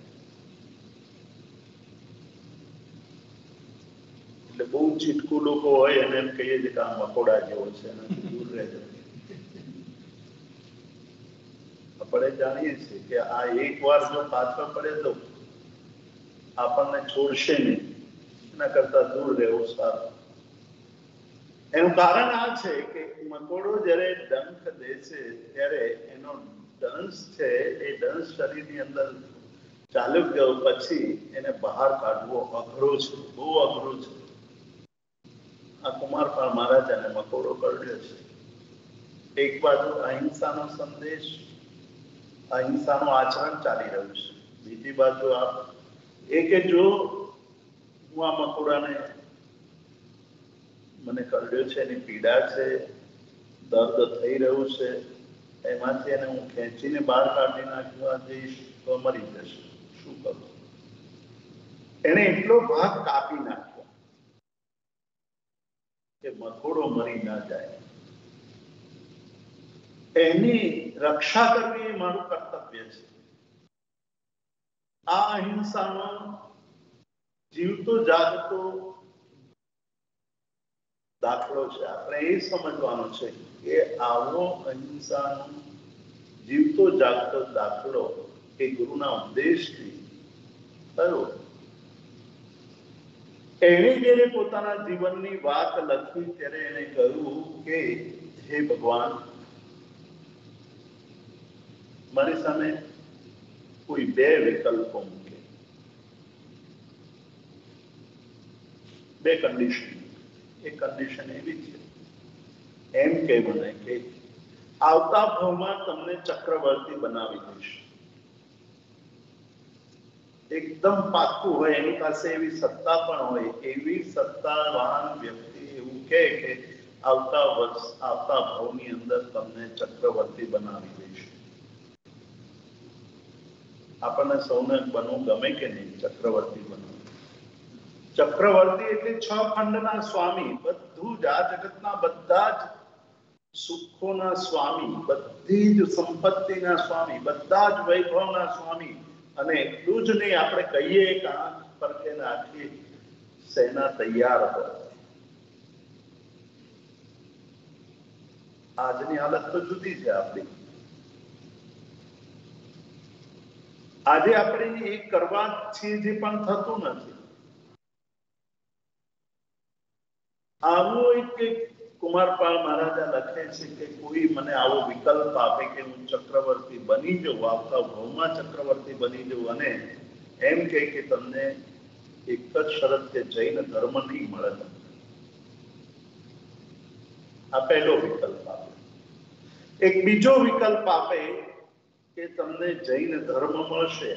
એટલે બહુ ચીટકું લોકો હોય અને એમ કહીએ છીએ કે આ મકોડા જેવો છે, એનાથી દૂર રહેજો. આપણે જાણીએ છીએ કે આ એક વાર જો પાછળ પડે તો આપણને છોડશે નહીં. એના કરતા દૂર રહેવું સારું. એનું કારણ આ છે કે મકોડો જ્યારે ડંખ દે છે ત્યારે એનો ડંસ છે એ ડંસ શરીરની અંદર ચાલુ ગયો પછી એને બહાર કાઢવો અઘરો છે, બહુ અઘરો છે. આ કુમારપાળ મહારાજાને મકોડો કરડ્યો છે. એક બાજુ અહિંસાનો સંદેશ, અહિંસાનું આચરણ ચાલી રહ્યું છે. બીજી બાજુ એ કે જો હું આ મકોડાને મને કરડ્યો છે, એની પીડા છે, દર્દ થઈ રહ્યું છે, એમાંથી એને હું ખેંચીને બહાર કાઢી નાખવા જઈશ તો મરી જશે. શું કરું? એને એટલો ભાગ કાપી નાખ્યો કે મકોડો મરી ના જાય. એની રક્ષા કરવી એ મારું કર્તવ્ય છે. આ અહિંસાનો જીવતો જાગતો દાખલો છે. આપણે એ સમજવાનો છે કે આવો અહિંસાનો જીવતો જાગતો દાખલો એ ગુરુના ઉપદેશથી થયો. એણે જ્યારે પોતાના જીવનની વાત લખી ત્યારે એને કહ્યું કે હે ભગવાન, મારી સામે કોઈ બે વિકલ્પો મૂકે, બે કન્ડિશન. એક કન્ડિશન એવી છે, એમ કે મને કે આવતા ભાવમાં તમને ચક્રવર્તી બનાવી દઈશ. એકદમ પાક્કું હોય, એની પાસે એવી સત્તા પણ હોય, એવી સત્તાવાન વ્યક્તિ એવું કે આવતા ભાવની અંદર તમને ચક્રવર્તી બનાવી દઈશ. આપણને સૌને બનવું ગમે કે નહીં? ચક્રવર્તી બનવું. ચક્રવર્તી એટલે 6 ખંડના સ્વામી, બધું જ આ જગતના બધા જ સુખોના સ્વામી, બધી જ સંપત્તિના સ્વામી, બધા જ વૈભવના સ્વામી. અને એટલું જ નહીં, આપણે કહીએ કે આંખ પર કે આખી સેના તૈયાર હોય. આજની હાલત તો જુદી છે આપણી. આજે આપણે એ કરવા છીએ જે પણ થતું નથી. આવો એક કુમારપાળ મહારાજા લખે છે કે કોઈ મને આવો વિકલ્પ આપે કે હું ચક્રવર્તી બની જાઉં, આવતા ભાવમાં ચક્રવર્તી બની જાઉં, અને એમ કે તમને એક જ શરત કે જૈન ધર્મ નહીં મળે. આ પહેલો વિકલ્પ આપે. એક બીજો વિકલ્પ આપે કે તમને જૈન ધર્મ મળશે,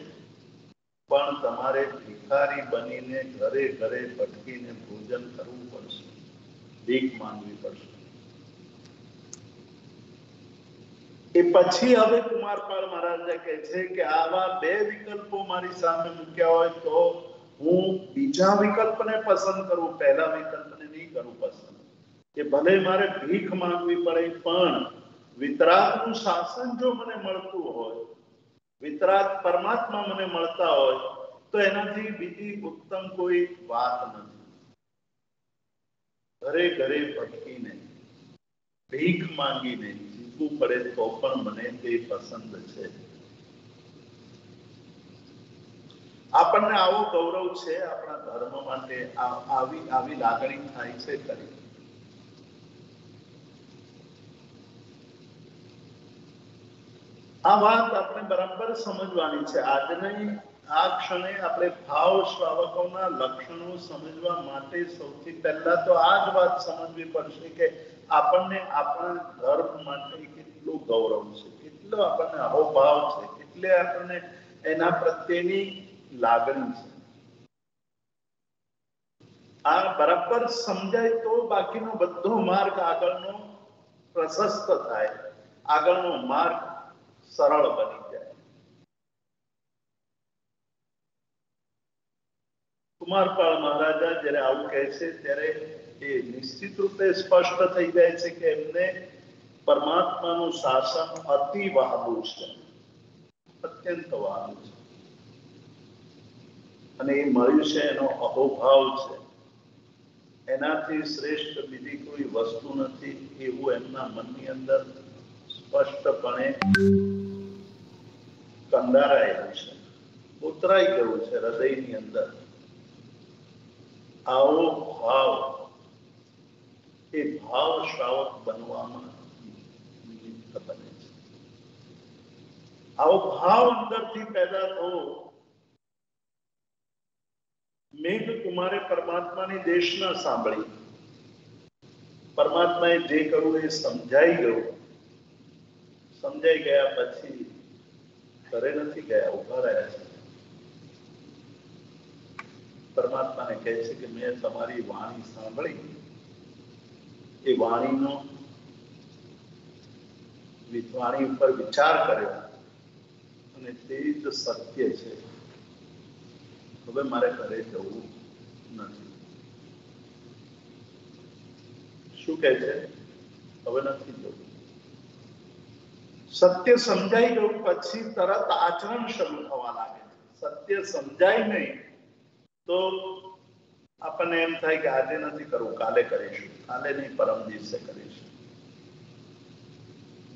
પણ તમારે ભિખારી બનીને ઘરે ઘરે ભટકીને ભોજન કરવું પડશે, ભીખ માંગવી પડશે. એ પછી હવે કુમારપાળ મહારાજા કહે છે કે આવા બે વિકલ્પો મારી સામે મૂક્યા હોય તો હું બીજા વિકલ્પને પસંદ કરું, પહેલા વિકલ્પને નહીં કરું પસંદ, કે ભલે મારે ભીખ માંગવી પડે પણ વિતરાગનું શાસન જો મને મળતું હોય, વિતરાગ પરમાત્મા મને મળતા હોય તો એનાથી બીજી ઉત્તમ કોઈ વાત નથી. ઘરે ઘરે ભટકીને ભીખ માંગીને જીવવું પડે તો પણ મને તે પસંદ છે. આપણને આવો ગૌરવ છે આપણા ધર્મ માટે, આવી લાગણી થાય છે ખરી. આ વાત આપણે બરાબર સમજવાની છે. આજની આ ક્ષણે આપણે ભાવ શ્રાવકોના લક્ષણો સમજવા માટે સૌથી પહેલા તો આ જ વાત સમજવી પડશે કે આપણને આપણા ધર્મ માટે કેટલું ગૌરવ છે, કેટલો આપણને અહોભાવ છે, એટલે આપણને એના પ્રત્યેની લાગણી છે. આ બરાબર સમજાય તો બાકીનો બધો માર્ગ આગળનો પ્રશસ્ત થાય, આગળનો માર્ગ સરળ બની જાય. કુમારપાળ મહારાજા જ્યારે આવું કહે છે ત્યારે એ નિશ્ચિત રૂપે સ્પષ્ટ થઈ જાય છે કે એમને પરમાત્માનું શાસન અતિ વહાલું છે, અત્યંત વહાલું છે, અને એ મળ્યું છે એનો અહોભાવ છે. એનાથી શ્રેષ્ઠ બીજી કોઈ વસ્તુ નથી એવું એમના મનની અંદર સ્પષ્ટપણે કંડારાયેલું છે, ઉતરાઈ ગયું છે હૃદયની અંદર. આવો ભાવ એ ભાવ શ્રાવક બનવામાં નિમિત્ત બને છે. આવો ભાવ અંદરથી પેદા થવો. મેઘ કુમારે પરમાત્માની દેશના સાંભળી, પરમાત્માએ જે કહ્યું એ સમજાઈ ગયું. સમજાઈ ગયા પછી ઘરે નથી ગયા, ઉભા રહ્યા છે. પરમાત્માને કહે છે કે મેં તમારી વાણી સાંભળી, એ વાણીનો વાણી ઉપર વિચાર કર્યો અને તે જ સત્ય છે. હવે મારે ઘરે જવું નથી. શું કહે છે? હવે નથી જવું. સત્ય સમજાઈ ગયું પછી તરત આચરણ શરૂ થવા લાગે છે. સત્ય સમજાય નહીં તો આપણને એમ થાય કે આજે નથી કરવું, કાલે કરીશું, કાલે નહીં પરમ દિવસે કરીશું.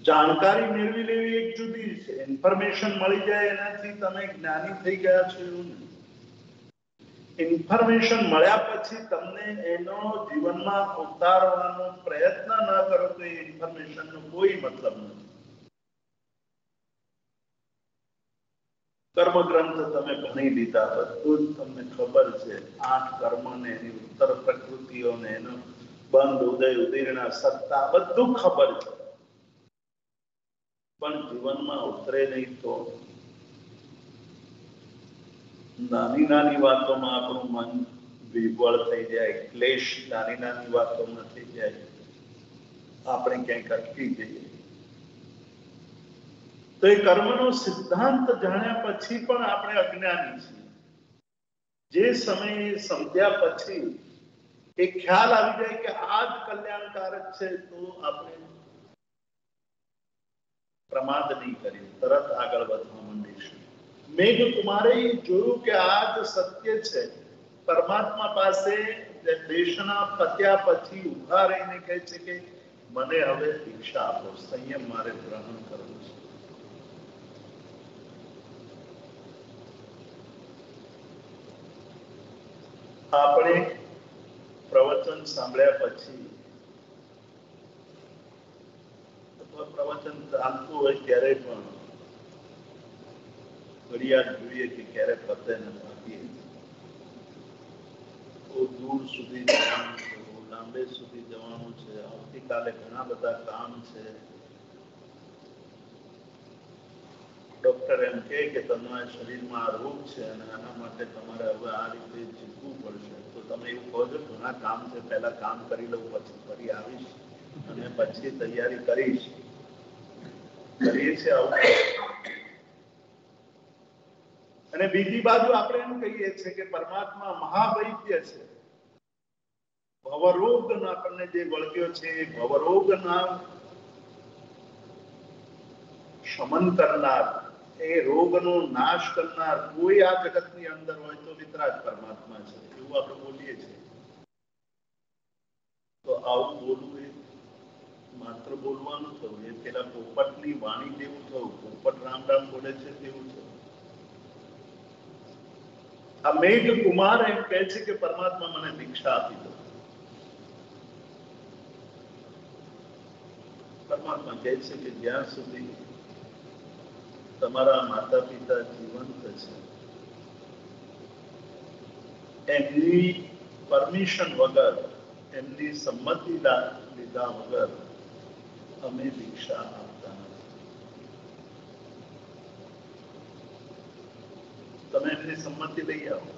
જાણકારી મેળવી લેવી એક જુદી છે, ઇન્ફોર્મેશન મળી જાય એનાથી તમે જ્ઞાની થઈ ગયા છો એવું નહીં. ઇન્ફોર્મેશન મળ્યા પછી તમને એનો જીવનમાં ઉતારવાનો પ્રયત્ન ન કરો તો એ ઇન્ફોર્મેશનનો કોઈ મતલબ નથી. કર્મગ્રંથ તમે ભણી લીધા, બધું જ તમને ખબર છે. 8 કર્મને એની ઉત્તર પ્રકૃતિઓને એનો બંધ ઉદય ઉદીર્ણા સત્તા બધું ખબર છે, પણ જીવનમાં ઉતરે નહીં તો નાની નાની વાતોમાં આપણું મન વિહ્વળ થઈ જાય, ક્લેશ નાની નાની વાતોમાં થઈ જાય, આપણે ક્યાંક અટકી જઈએ. તો એ કર્મનો સિદ્ધાંત જાણ્યા પછી પણ આપણે અજ્ઞાની છીએ. જે સમયે સમજ્યા પછી એ ખ્યાલ આવી જાય કે આ જ કલ્યાણકારક છે તો આપણે પ્રમાદ નહીં કરી, તરત આગળ વધવા માંડીશું. મેઘ કુમારે જોયું કે આ જ સત્ય છે. પરમાત્મા પાસે દેશના પત્યા પછી ઉભા રહીને કહે છે કે મને હવે દીક્ષા આપો, સંયમ મારે ગ્રહણ કરવું છે. આપણે પ્રવચન સાંભળ્યા પછી અથવા પ્રવચન ચાલતું હોય ત્યારે પણ ઘડિયાળ જોઈએ કે ક્યારે પતે ને બાકી દૂર સુધી જવાનું છે, લાંબે સુધી જવાનું છે, આવતીકાલે ઘણા બધા કામ છે, ડોક્ટર એમ કહે કે તમારા શરીરમાં આ રોગ છે અને આના માટે તમારે હવે આ રીતે જીવવું પડશે, તો તમે એવું કહો છો ઘણા કામ છે, પહેલા કામ કરી લઉં પછી ફરી આવીશ અને પછી તૈયારી કરીશ, કરીએ છીએ આવું? અને બીજી બાજુ આપણે એમ કહીએ છીએ કે પરમાત્મા મહાવૈદ્ય છે, ભવરોગ આપણને જે વળગ્યો છે એ ભવરોગના શમન કરનાર, એ રોગનો નાશ કરનાર કોઈ આ જગતની અંદર હોય તો વિતરાગ પરમાત્મા છે, એવું આપણે બોલીએ છીએ. તો આવું બોલવું એ માત્ર બોલવાનું થયું, એ પેલા પોપટની વાણી જેવું થયું, પોપટ રામ રામ બોલે છે તેવું થયું. આ મેઘ કુમાર એમ કહે છે કે પરમાત્મા મને દીક્ષા આપી દો. પરમાત્મા કહે છે કે જ્યાં સુધી તમારા માતા પિતા જીવંત છે એમની પરમિશન વગર, એમની સંમતિ લીધા વગર અમે દીક્ષા આપતા નથી. તમે એમની સંમતિ લઈ આવો.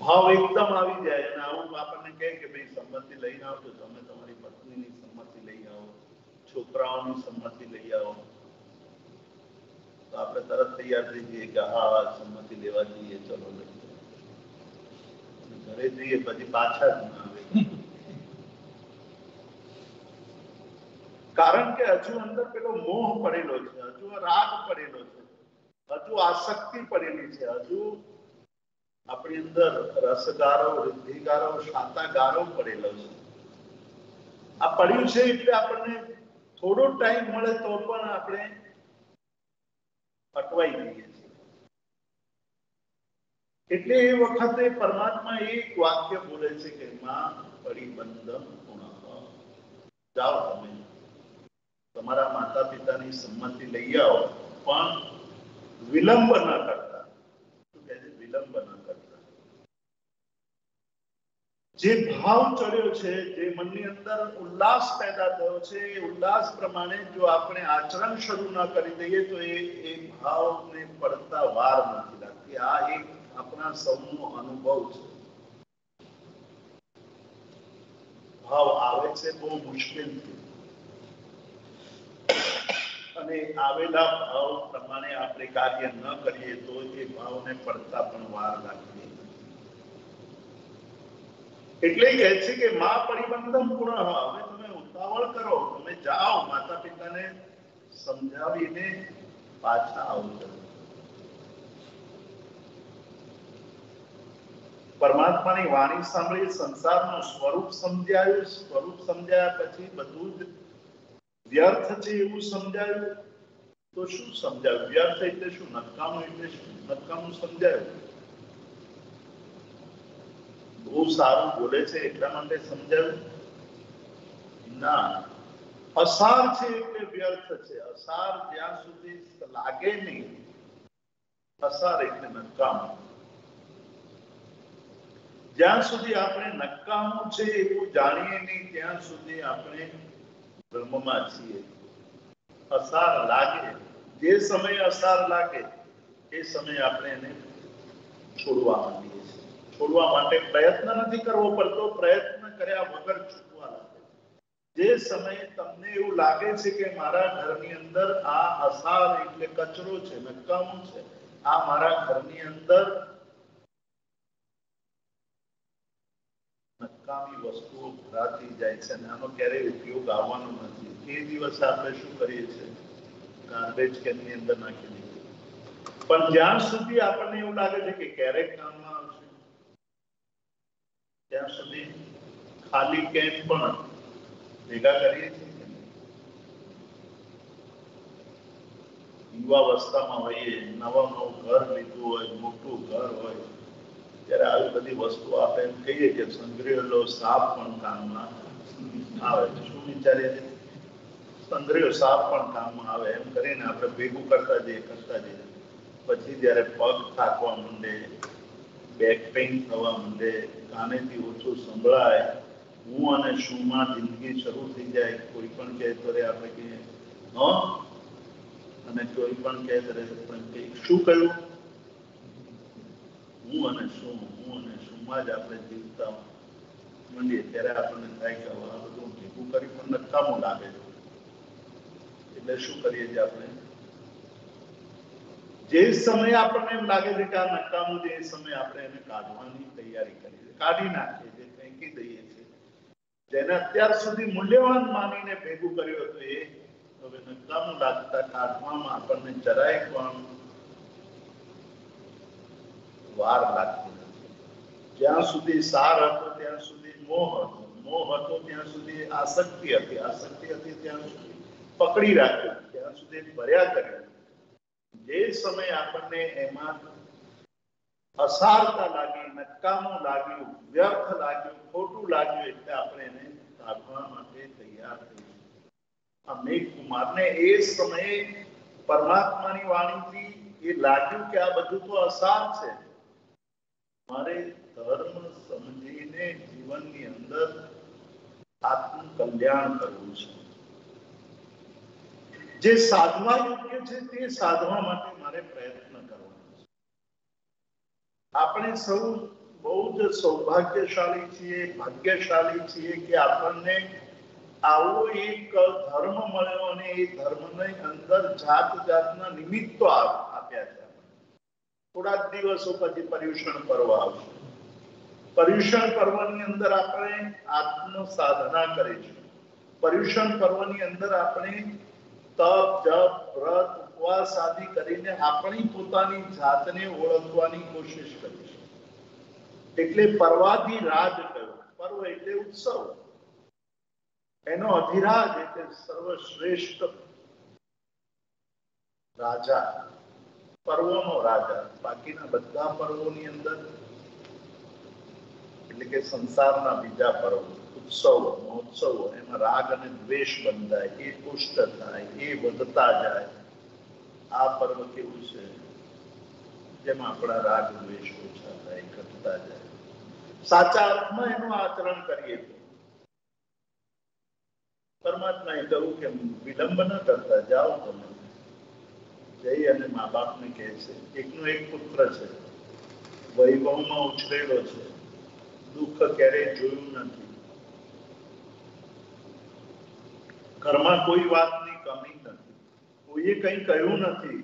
ભાવ એકદમ આવી જાય અને આવું આપણને કહે કે ભાઈ સંમતિ લઈને આવો, તો તમે તમારી પત્નીની સંમતિ લઈ આવો, છોકરાઓની સંમતિ લઈ આવો, તો આપણે તરત તૈયાર થઈ જઈએ કે હા સંમતિ લેવા જઈએ, ચલો લઈ ઘરે જઈએ પછી પાછા જ ના આવે. કારણ કે હજુ અંદર પેલો મોહ પડેલો છે, હજુ રાગ પડેલો છે, હજુ આસક્તિ પડેલી છે, હજુ આપણી અંદર રસગારો, વૃદ્ધિગારો, શાતાગારો પડેલો છે. આ પડ્યું છે એટલે આપણને થોડો ટાઈમ મળે તો પણ આપણે અટવાઈ જઈએ છીએ. એટલે એ વખતે પરમાત્મા એક વાક્ય બોલે છે કે માં પરિબંધમ પુનઃ, જાઓ તમે તમારા માતા પિતાની સંમતિ લઈ આવો, પણ વિલંબ ન કરતા. શું કહે છે? વિલંબ ન કરતા. જે ભાવ ચડ્યો છે, જે મનની અંદર ઉલ્લાસ પેદા થયો છે, એ ઉલ્લાસ પ્રમાણે જો આપણે આચરણ શરૂ ન કરી દઈએ તો એ ભાવને પડતા વાર નથી લાગતી. આ એક આપણા સૌનો અનુભવ છે. ભાવ આવે છે બહુ મુશ્કેલથી, અને આવેલા ભાવ પ્રમાણે આપણે કાર્ય ન કરીએ તો એ ભાવને પડતા પણ વાર લાગતી. એટલે કહે છે કે માં પરિબંધમ પુનઃ, હવે તમે ઉતાવળ કરો, તમે જાઓ માતા પિતાને સમજાવીને પાછા આવજો. પરમાત્માની વાણી સાંભળી સંસારનું સ્વરૂપ સમજાયું, સ્વરૂપ સમજાયા પછી બધું જ વ્યર્થ છે એવું સમજાયું. તો શું સમજાયું? વ્યર્થ એટલે શું? નકામું એટલે શું? નકામું સમજાયું. બહુ સારું બોલે છે એટલા માટે સમજાવ્યું? ના. અસાર છે એટલે વ્યર્થ છે. અસાર જ્યાં સુધી લાગે નહીં, અસાર એટલે નકામું. જ્યાં સુધી આપણે નકામું છે એવું જાણીએ નહીં ત્યાં સુધી આપણે બ્રહ્મમાં છીએ. અસાર લાગે, જે સમયે અસાર લાગે એ સમયે આપણે એને છોડવા માંડીએ છીએ. છોડવા માટે પ્રયત્ન નથી કરવો પડતો, પ્રયત્ન કર્યા વગર છૂટવા લાગે. જે સમયે તમને એવું લાગે છે કે મારા ઘરની અંદર આ અસાર એટલે કચરો છે, નકામું છે, આ મારા ઘરની અંદર નકામી વસ્તુઓ ભરાતી જાય છે અને આનો ક્યારેય ઉપયોગ આવવાનો નથી, એ દિવસે આપણે શું કરીએ છીએ? ગાર્બેજ કેનની અંદર નાખી દઈએ. પણ જ્યાં સુધી આપણને એવું લાગે છે કે ક્યારેક કામમાં આવશે, ત્યાં સુધી ખાલી કેન પણ ભેગા કરીએ છીએ. યુવાવસ્થામાં હોઈએ, નવું ઘર લીધું હોય, મોટું ઘર હોય, ત્યારે આવી બધી વસ્તુ આપણે એમ કહીએ કે સંગ્રહેલો સાપ પણ કામમાં આવે. શું વિચારીએ છીએ? સંગ્રહેલો સાપ પણ કામમાં આવે એમ કરીને આપણે ભેગું કરતા જઈએ. પછી જયારે પગ થાકવા માંડે, બેક પેઇન થવા માંડે, કાનેથી ઓછું સંભળાય, હું અને શુંમાં જિંદગી શરૂ થઈ જાય, કોઈ પણ કહે તો આપણે કહીએ હા, અને કોઈ પણ કહે પણ શું કહ્યું, હું અને શુંમાં જ આપણે જીવતા મળીએ ત્યારે આપણને થાય કે આ બધું ભેગું કરી પણ નકામું લાગે છે. એટલે શું કરીએ છીએ આપણે, જે સમયે આપણને એમ લાગે છે કે આ નકામું છે એ સમયે આપણે એને કાઢવાની તૈયારી કરીએ, કાઢી નાખીએ છીએ, ફેંકી દઈએ છીએ. જેને અત્યાર સુધી મૂલ્યવાન માનીને ભેગું કર્યું હતું એ હવે નકામું લાગતા કાઢવામાં આપણને જરાય પણ વાર લાગતી નથી. જ્યાં સુધી સાર હતો ત્યાં સુધી મોહ હતો, મોહ હતો ત્યાં સુધી આસક્તિ હતી, આસક્તિ હતી ત્યાં સુધી પકડી રાખ્યો, ત્યાં સુધી ભર્યા કર્યા. જે સમય આપણને એમાં અસારતા લાગી, નકામું લાગ્યું, વ્યર્થ લાગ્યું, ખોટું લાગ્યું, એટલે આપણે એને કાઢવા માટે તૈયાર થઈએ. આ મેઘકુમારને એ સમયે પરમાત્માની વાણીથી એ લાગ્યું કે આ બધું તો અસાર છે, મારે ધર્મ સમજીને જીવનની અંદર આત્મ કલ્યાણ કરવું છે. જે સાધવા યોગ્ય છે તે સાધવા માટે મારે પ્રયત્ન કરવાનો છે. આપણે સૌ બહુ જ સૌભાગ્યશાળી છીએ, ભાગ્યશાળી છીએ કે આપણને આવો એક ધર્મ મળ્યો અને એ ધર્મની અંદર જાત જાતના નિમિત્તો આપ્યા છે. થોડાક દિવસો પછી પર્યુષણ પર્વ આવશે. પર્યુષણ પર્વની અંદર આપણે આત્મ સાધના કરીશું. પર્યુષણ પર્વની અંદર આપણે તપ, જપ, વ્રત, ઉપવાસ આદિ કરીને આપણી પોતાની જાતને ઓળખવાની કોશિશ કરીશું. એટલે પર્વાધિ રાજ કયો, પર્વ એટલે ઉત્સવ, એનો અધિરાજ એટલે સર્વશ્રેષ્ઠ રાજા, પર્વોનો રાજા. બાકીના બધા પર્વોની અંદર એટલે કે સંસારના બીજા પર્વો, ઉત્સવો, મહોત્સવો, એમાં રાગ અને દ્વેષ બંધાય, એ પુષ્ટ થાય, એ વધતા જાય. આ પર્વ કેવું છે, જેમાં આપણા રાગ દ્વેષ ઓછા થાય, ઘટતા જાય. સાચા અર્થમાં એનું આચરણ કરીએ તો પરમાત્માએ કહ્યું કે વિલંબ ન કરતા જાઓ. તમે જઈ અને મા બાપને કહે છે, એકનો એક પુત્ર છે, વૈભવમાં ઉછરેલો છે, દુઃખ ક્યારેય જોયું નથી, ઘરમાં કોઈ વાતની કમી નથી, કોઈએ કંઈ કહ્યું નથી.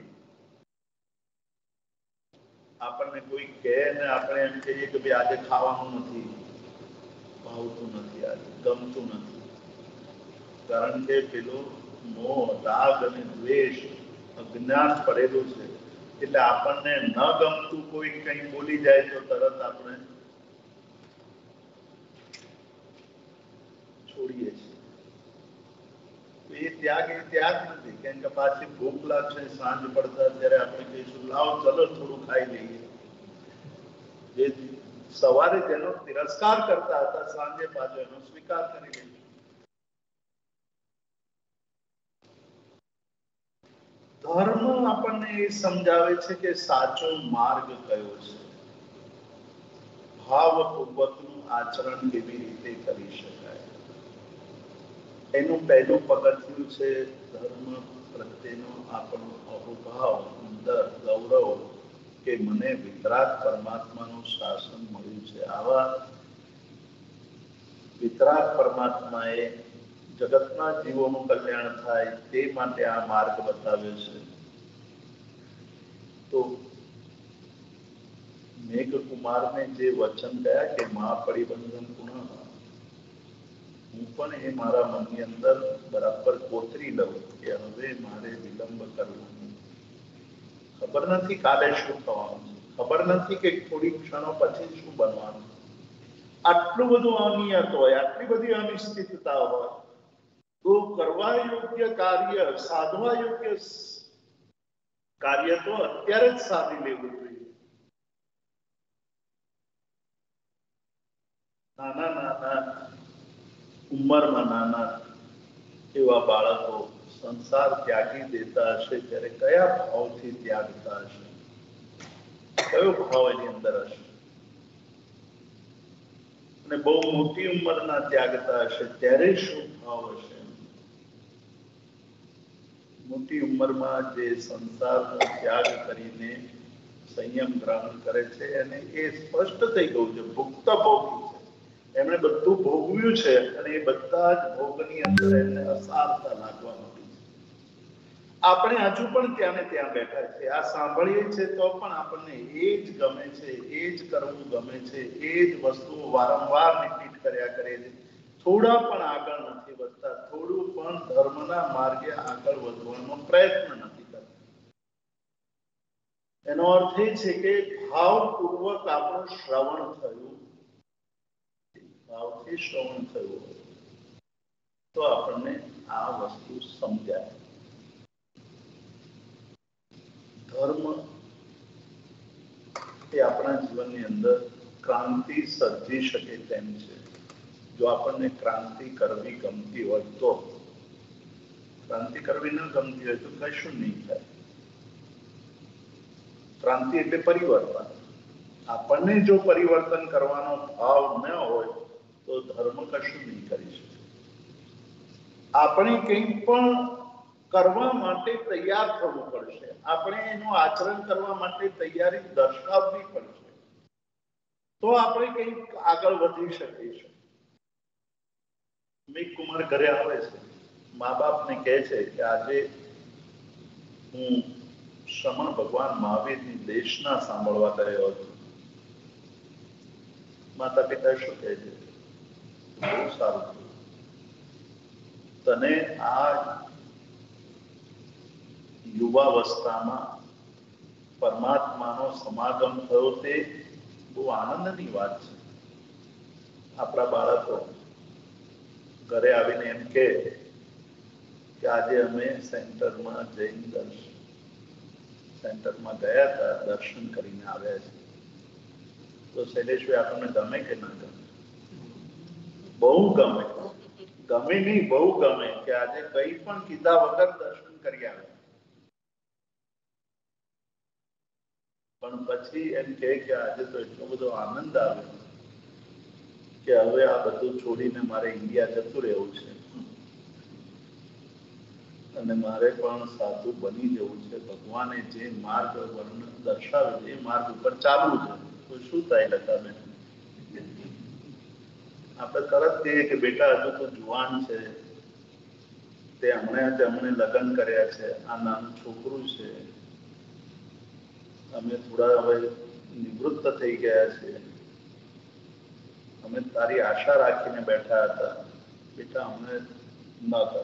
આપણને કોઈ કહે ને આપણે એમ કહીએ કે ભાઈ આજે ખાવાનું નથી, ભાવતું નથી, આજે ગમતું નથી, કારણ કે પેલો મોહ, રાગ અને દ્વેષ, અજ્ઞાન પડેલું છે. એટલે આપણને ન ગમતું કોઈ કંઈ બોલી જાય તો તરત આપણે છોડીએ છીએ. એ ત્યાગ નથી, કેમ કે પાછી ભૂખ લાગશે સાંજ પડતા ત્યારે આપણે કહીશું લાવ ચલો થોડું ખાઈ લઈએ. જે સવારે જેનો તિરસ્કાર કરતા હતા સાંજે પાછો એનો સ્વીકાર કરી લઈશું. ધર્મ આપણને એ સમજાવે છે કે સાચો માર્ગ કયો છે, ભાવપૂર્વકનું આચરણ કેવી રીતે કરી શકાય. એનું પહેલું પગથિયું છે ધર્મ પ્રત્યેનો આપણો અહોભાવ, અંદર ગૌરવ કે મને વિતરાગ પરમાત્માનું શાસન મળ્યું છે. આવા વિતરાગ પરમાત્માએ જગતના જીવોનું કલ્યાણ થાય તે માટે આ માર્ગ બતાવ્યો છે. તો મેઘકુમારને જે વચન ગયા કે મા પરિબંધન પુનઃ, હું પણ એ મારા મનની અંદર બરાબર કોતરી લઉં કે હવે મારે વિલંબ કરવો નહીં. ખબર નથી કાલે શું થવાનું છે, ખબર નથી કે થોડી ક્ષણો પછી શું બનવાનું. આટલું બધું અનિયત હોય, આટલી બધી અનિશ્ચિતતા હોય, તો કરવા યોગ્ય કાર્ય, સાધવા યોગ્ય કાર્ય તો અત્યારે જ સાધી લેવું જોઈએ. નાના નાના ઉંમરમાં નાના એવા બાળકો સંસાર ત્યાગી દેતા હશે ત્યારે કયા ભાવથી ત્યાગતા હશે, કયો ભાવ એની અંદર હશે. અને બહુ મોટી ઉંમરના ત્યાગતા હશે ત્યારે શું ભાવ હશે. મોટી ઉંમરમાં જે સંસારનો ત્યાગ કરીને સંયમ ગ્રહણ કરે છે અને એ સ્પષ્ટ થઈ ગયું છે, ભુક્ત ભોગી છે, એમણે બધું ભોગવ્યું છે અને એ બધા જ ભોગની અંદર એમને અસારતા લાગવા માંડી છે. આપણે હજુ પણ ત્યાં ને ત્યાં બેઠા છે, આ સાંભળીએ છીએ તો પણ આપણને એ જ ગમે છે, એ જ કરવું ગમે છે, એ જ વસ્તુઓ વારંવાર રિપીટ કર્યા કરે છે. થોડા પણ આગળ નથી વધતા, થોડું પણ ધર્મના માર્ગે આગળ વધવાનો પ્રયત્ન નથી કરતા. એનો અર્થ એ છે કે ભાવપૂર્વક આપણું શ્રવણ થયું, ભાવથી શ્રવણ થયું તો આપણને આ વસ્તુ સમજાય. ધર્મ એ આપણા જીવનની અંદર ક્રાંતિ સર્જી શકે તેમ છે. જો આપણને ક્રાંતિ કરવી ગમતી હોય તો. ક્રાંતિ કરવી ન ગમતી હોય તો કશું નહીં થાય. ક્રાંતિ એટલે પરિવર્તન. આપણને જો પરિવર્તન કરવાનો ભાવ ન હોય તો ધર્મ કશું નહીં કરી શકે. આપણે કંઈ પણ કરવા માટે તૈયાર થવું પડશે, આપણે એનું આચરણ કરવા માટે તૈયારી દર્શાવવી પડશે, તો આપણે કંઈક આગળ વધી શકીશું. મેઘ કુમાર ઘરે આવે છે, મા બાપને કહે છે કે આજે હું શ્રમણ ભગવાન મહાવીરની દેશના સાંભળવા ગયો હતો. માતા પિતા શું કહે છે? બહુ સારું, તને આ યુવાવસ્થામાં પરમાત્માનો સમાગમ થયો તે બહુ આનંદની વાત છે. આપણા બાળકો ઘરે આવીને એમ કે આજે અમે સેન્ટરમાં જઈને સેન્ટરમાં ગયા હતા, દર્શન કરીને આવ્યા છે. તો શૈલેષભાઈ આપણને ગમે કે ના ગમે? બહુ ગમે. ગમે નહીં, બહુ ગમે કે આજે કંઈ પણ કીધા વગર દર્શન કરી આવ્યા. પણ પછી એમ કે આજે તો એટલો બધો આનંદ આવ્યો કે હવે આ બધું છોડીને મારે ઇન્ડિયા જતું રહેવું છે અને મારે પણ સાધુ બની જવું છે. ભગવાને જે માર્ગ વર્ણન દર્શાવે એ માર્ગ ઉપર ચાલવું છે. તો શું થાય લતાબેન? આપણે તરત કહીએ કે બેટા હજુ તો જુવાન છે, તે હમણે લગ્ન કર્યા છે, આ નાનું છોકરું છે, અમે થોડા હવે નિવૃત્ત થઈ ગયા છે, અમે તારી આશા રાખીને બેઠા હતા, બેટા અમને ન કરતો.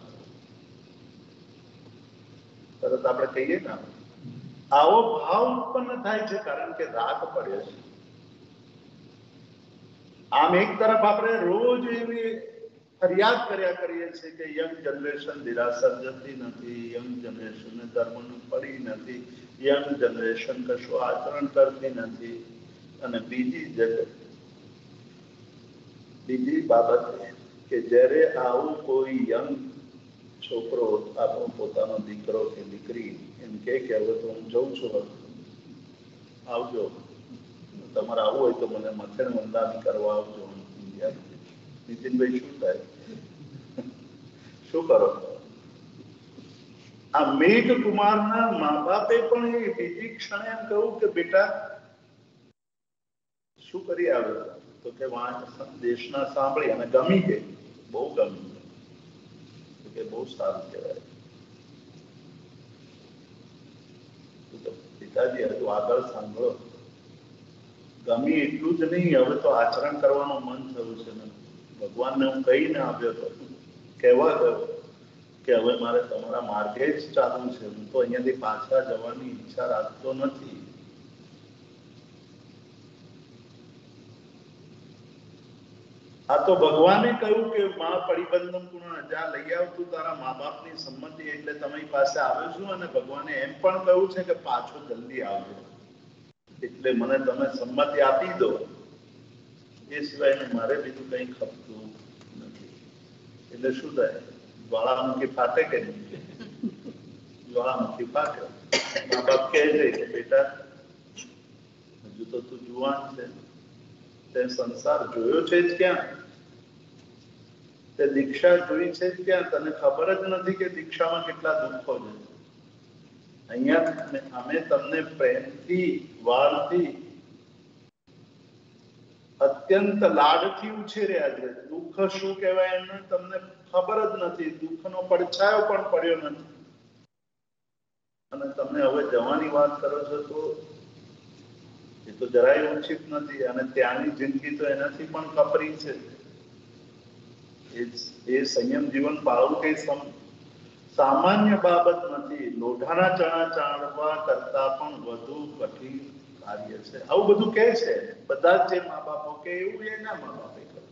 તરત આપણે કહીએ ને, આવો ભાવ ઉત્પન્ન થાય છે કારણ કે રાગ પડ્યો છે. આમ એક તરફ આપણે રોજ એવી ફરિયાદ કર્યા કરીએ છીએ કે યંગ જનરેશન નિરાશર જતી નથી, યંગ જનરેશનને ધર્મનું પડી નથી, યંગ જનરેશન કશું આચરણ કરતી નથી. અને બીજી બાબત કે જ્યારે આવું કોઈ યંગ છોકરો, આપણો પોતાનો દીકરો કે દીકરી એમ કે હવે તો હું જઉં છું, આવજો, તમારે આવું હોય તો મને મથેણ વંદાની કરવા આવજો. નીતિનભાઈ શું થાય? શું કરો? આ મેઘ કુમારના મા બાપે પણ એ બીજી ક્ષણે એમ કહ્યું કે બેટા શું કરી આવ્યો? તો કે દેશના સાંભળી અને ગમી ગઈ, બહુ ગમી, કે બહુ સારું કહેવાય. પિતાજી હજુ આગળ સાંભળો, ગમી એટલું જ નહીં, હવે તો આચરણ કરવાનું મન થયું છે ને. ભગવાનને હું કહીને આવ્યો હતો, કહેવા ગયો કે હવે મારે તમારા માર્ગે જ ચાલવું છે, હું તો અહીંયાથી પાછા જવાની ઈચ્છા રાખતો નથી. આ તો ભગવાને કહ્યું કે મા પરિબંધમ પૂર્ણ, જા લઈ આવતું તારા મા બાપની સંમતિ એટલે તમારી પાસે આવ્યો છું. અને ભગવાને એમ પણ કહ્યું છે કે પાછો જલ્દી આવજો, એટલે મને તમે સંમતિ આપી દો, એ સિવાય મારે બીજું કંઈ ખપતું નથી. એટલે શું થાય? જ્વાળામુખી ફાટે કે નહીં? જ્વાળામુખી ફાટે. મા બાપ કહે છે કે બેટા હજુ તો તું જુવાન છે, તે સંસાર જોયો છે જ ક્યાં, તે દીક્ષા જોઈ છે જ ક્યાં, તને ખબર જ નથી કે દીક્ષામાં કેટલા દુઃખો છે. અહીંયા અમે તમને પ્રેમથી, વાલથી, અત્યંત લાડથી ઉછેર્યા છે. દુઃખ શું કહેવાય એને તમને ખબર જ નથી, દુઃખનો પડછાયો પણ પડ્યો નથી. અને તમે હવે જવાની વાત કરો છો તો એ તો જરાય ઉચિત નથી. અને ત્યાંની જિંદગી તો એનાથી પણ કપરી છે. એ સંયમ જીવન પાળવું કઈ સામાન્ય બાબત નથી. લોઢાના ચણા ચાળવા કરતા પણ વધુ કઠિન કાર્ય છે. આવું બધું કે છે બધા જ જે મા બાપો કે એવું એના મા બાપે કહ્યું.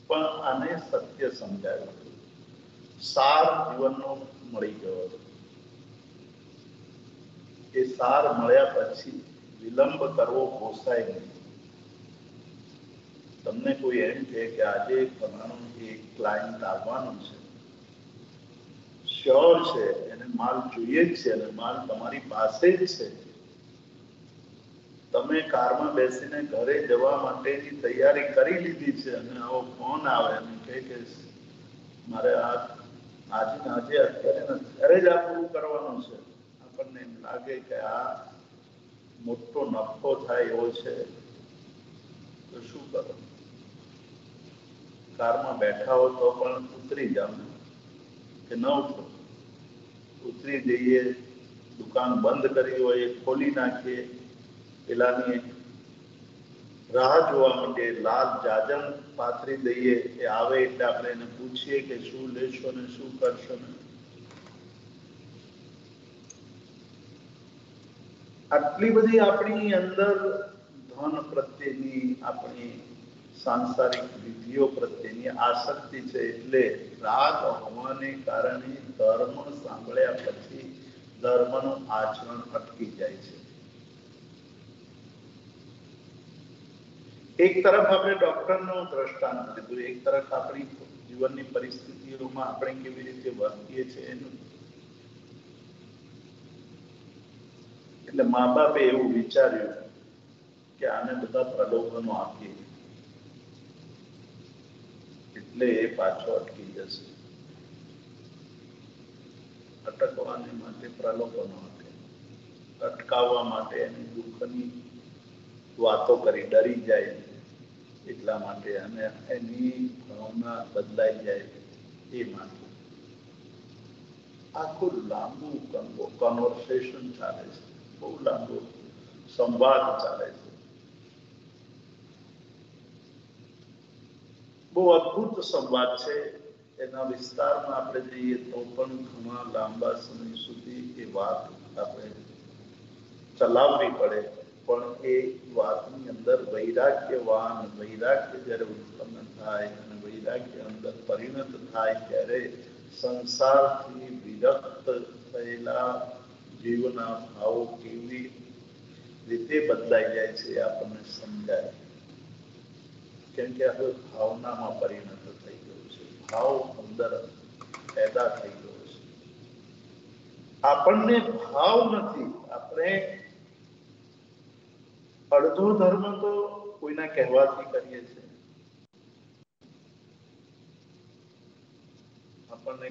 પણ આને સત્ય સમજાયું, સાર જીવનનો મળી ગયો. એ સાર મળ્યા પછી વિલંબ કરવો પોસાય નહીં. તમને કોઈ એમ કહે કે આજે ફલાણું એક ક્લાયન્ટ આવવાનું છે, શ્યોર છે, એને માલ જોઈએ જ છે અને માલ તમારી પાસે જ છે, તમે કારમાં બેસીને ઘરે જવા માટેની તૈયારી કરી લીધી છે અને આવો ફોન આવે અને કહે કે મારે આજે અત્યારે જ આ પૂરું કરવાનું છે, આપણને એમ લાગે કે આ મોટો નફો થાય એવો છે, તો શું કરો? કારમાં બેઠા હો તો પણ ઉતરી જાવ કે ન ઉતરો? ઉતરી જઈએ, દુકાન બંધ કરી હોય ખોલી નાખીએ, પેલાની રાહ જોવા માટે લાલ જાજમ પાથરી દઈએ, એ આવે એટલે આપણે એને પૂછીએ કે શું લેશો ને શું કરશો ને. આટલી બધી આપણી અંદર ધન પ્રત્યેની, આપણી સાંસારિક વિધિઓ પ્રત્યેની આસક્તિ છે. એટલે રાગ હોવાને કારણે ધર્મ સાંભળ્યા પછી ધર્મનું આચરણ અટકી જાય છે. એક તરફ આપણે ડોક્ટરનો દ્રષ્ટાંત લીધું, એક તરફ આપણી જીવનની પરિસ્થિતિઓમાં આપણે કેવી રીતે વર્તીએ છીએ એનું. એટલે મા બાપે એવું વિચાર્યું કે આને બધા પ્રલોભનો આપીએ એટલે એ પાછો અટકી જશે. અટકવાને માટે પ્રલોભનો આપે, અટકાવવા માટે એની દુઃખની વાતો કરી, ડરી જાય એટલા માટે, અને એની ભાવના બદલાઈ જાય એ માટે. આખું લાંબુ કન્વર્સેશન ચાલે છે, બહુ લાંબુ સંવાદ ચાલે છે. બહુ અદભુત સંવાદ છે. એના વિસ્તારમાં આપણે જઈએ તો પણ ઘણા લાંબા સમય સુધી એ વાત આપણે ચલાવવી પડે. પણ એ વાતની અંદર વૈરાગ્યવાન, વૈરાગ્ય જ્યારે ઉત્પન્ન થાય અને વૈરાગ્ય અંદર પરિણત થાય ત્યારે સંસારથી વિરક્ત થયેલા જીવના ભાવો કેવી રીતે બદલાઈ જાય છે આપણને સમજાય. કેમ કે હવે ભાવનામાં પરિણત થઈ ગયું છે, ભાવ અંદર પેદા થઈ ગયો છે. આપણને ભાવ નથી. આપણે અડધો ધર્મ તો કોઈના કહેવાથી કરીએ છીએ. આપણને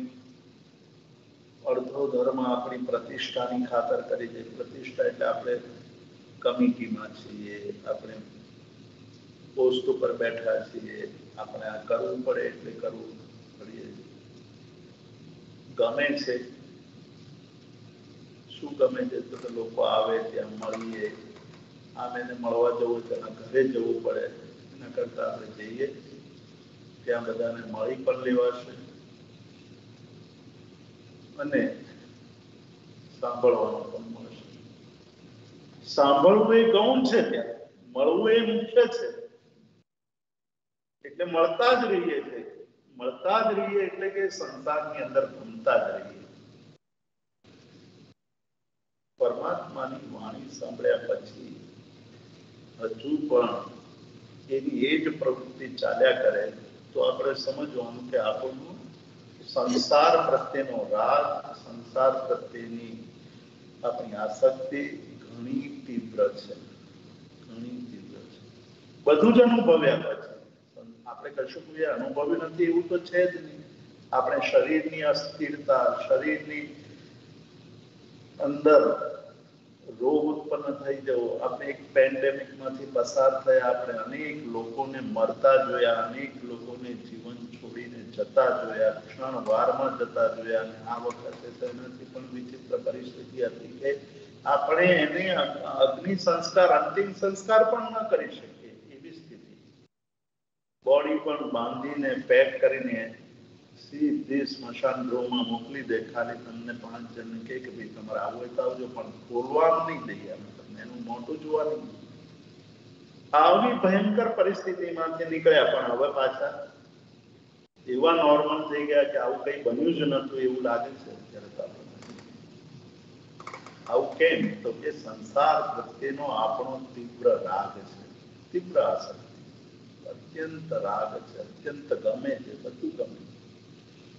અડધો ધર્મ આપણી પ્રતિષ્ઠાની ખાતર કરી છે. પ્રતિષ્ઠા એટલે આપણે કમિટીમાં છીએ, આપણે પોસ્ટ ઉપર બેઠા છીએ, આપણે આ કરવું પડે એટલે કરવું પડીએ. ગમે છે શું ગમે છે તો કે લોકો આવે ત્યાં મળીએ, આમ એને મળવા જવું તેના ઘરે જવું પડે, એના કરતા આપણે જઈએ ત્યાં બધાને મળી પણ લેવાશે અને સાંભળવાનું પણ મળશે. સાંભળવું એ ગૌણ છે, ત્યાં મળવું એ મુખ્ય છે. એટલે મળતા જ રહીએ છીએ, મળતા જ રહીએ એટલે કે સંસારની અંદર ઘૂમતા જ રહીએ. પરમાત્માની વાણી સાંભળ્યા પછી હજુ પણ એની એ જ પ્રવૃત્તિ ચાલ્યા કરે તો આપણે સમજવાનું કે આપણું સંસાર પ્રત્યેનો રાગ, સંસાર પ્રત્યેની આપણી આસક્તિ ઘણી તીવ્ર છે, ઘણી તીવ્ર છે. બધું જ અનુભવ્યા પછી આપણે કશું કોઈ અનુભવ્યું નથી એવું તો છે જ નહીં. આપણે શરીરની અસ્થિરતા, શરીરની અંદર રોગ ઉત્પન્ન થઈ જવો, આપણે એક પેન્ડેમિકમાંથી પસાર થયા, આપણે અનેક લોકોને મરતા જોયા, અનેક લોકોને જીવન છોડીને જતા જોયા, ક્ષણવારમાં જતા જોયા. અને આ વખતે તેનાથી પણ વિચિત્ર પરિસ્થિતિ હતી કે આપણે એને અગ્નિ સંસ્કાર, અંતિમ સંસ્કાર પણ ન કરી શકીએ એવી સ્થિતિ. બોડી પણ બાંધીને પેક કરીને સીધી સ્મશાન ગૃહમાં મોકલી દે. ખાલી તમને 5 જણને કે ભાઈ તમારે આવું હોય તો આવજો, પણ બોલવાનું નહીં દઈએ અમે તમને, એનું મોટું જોવાનું નહીં. આવી ભયંકર પરિસ્થિતિમાંથી નીકળ્યા, પણ હવે પાછા એવા નોર્મલ થઈ ગયા કે આવું કઈ બન્યું જ નતું એવું લાગે છે અત્યારે તો આપણને. આવું કેમ? તો કે સંસાર પ્રત્યેનો આપણો તીવ્ર રાગ છે, તીવ્ર આસક્તિ, અત્યંત રાગ છે, અત્યંત ગમે છે, બધું ગમે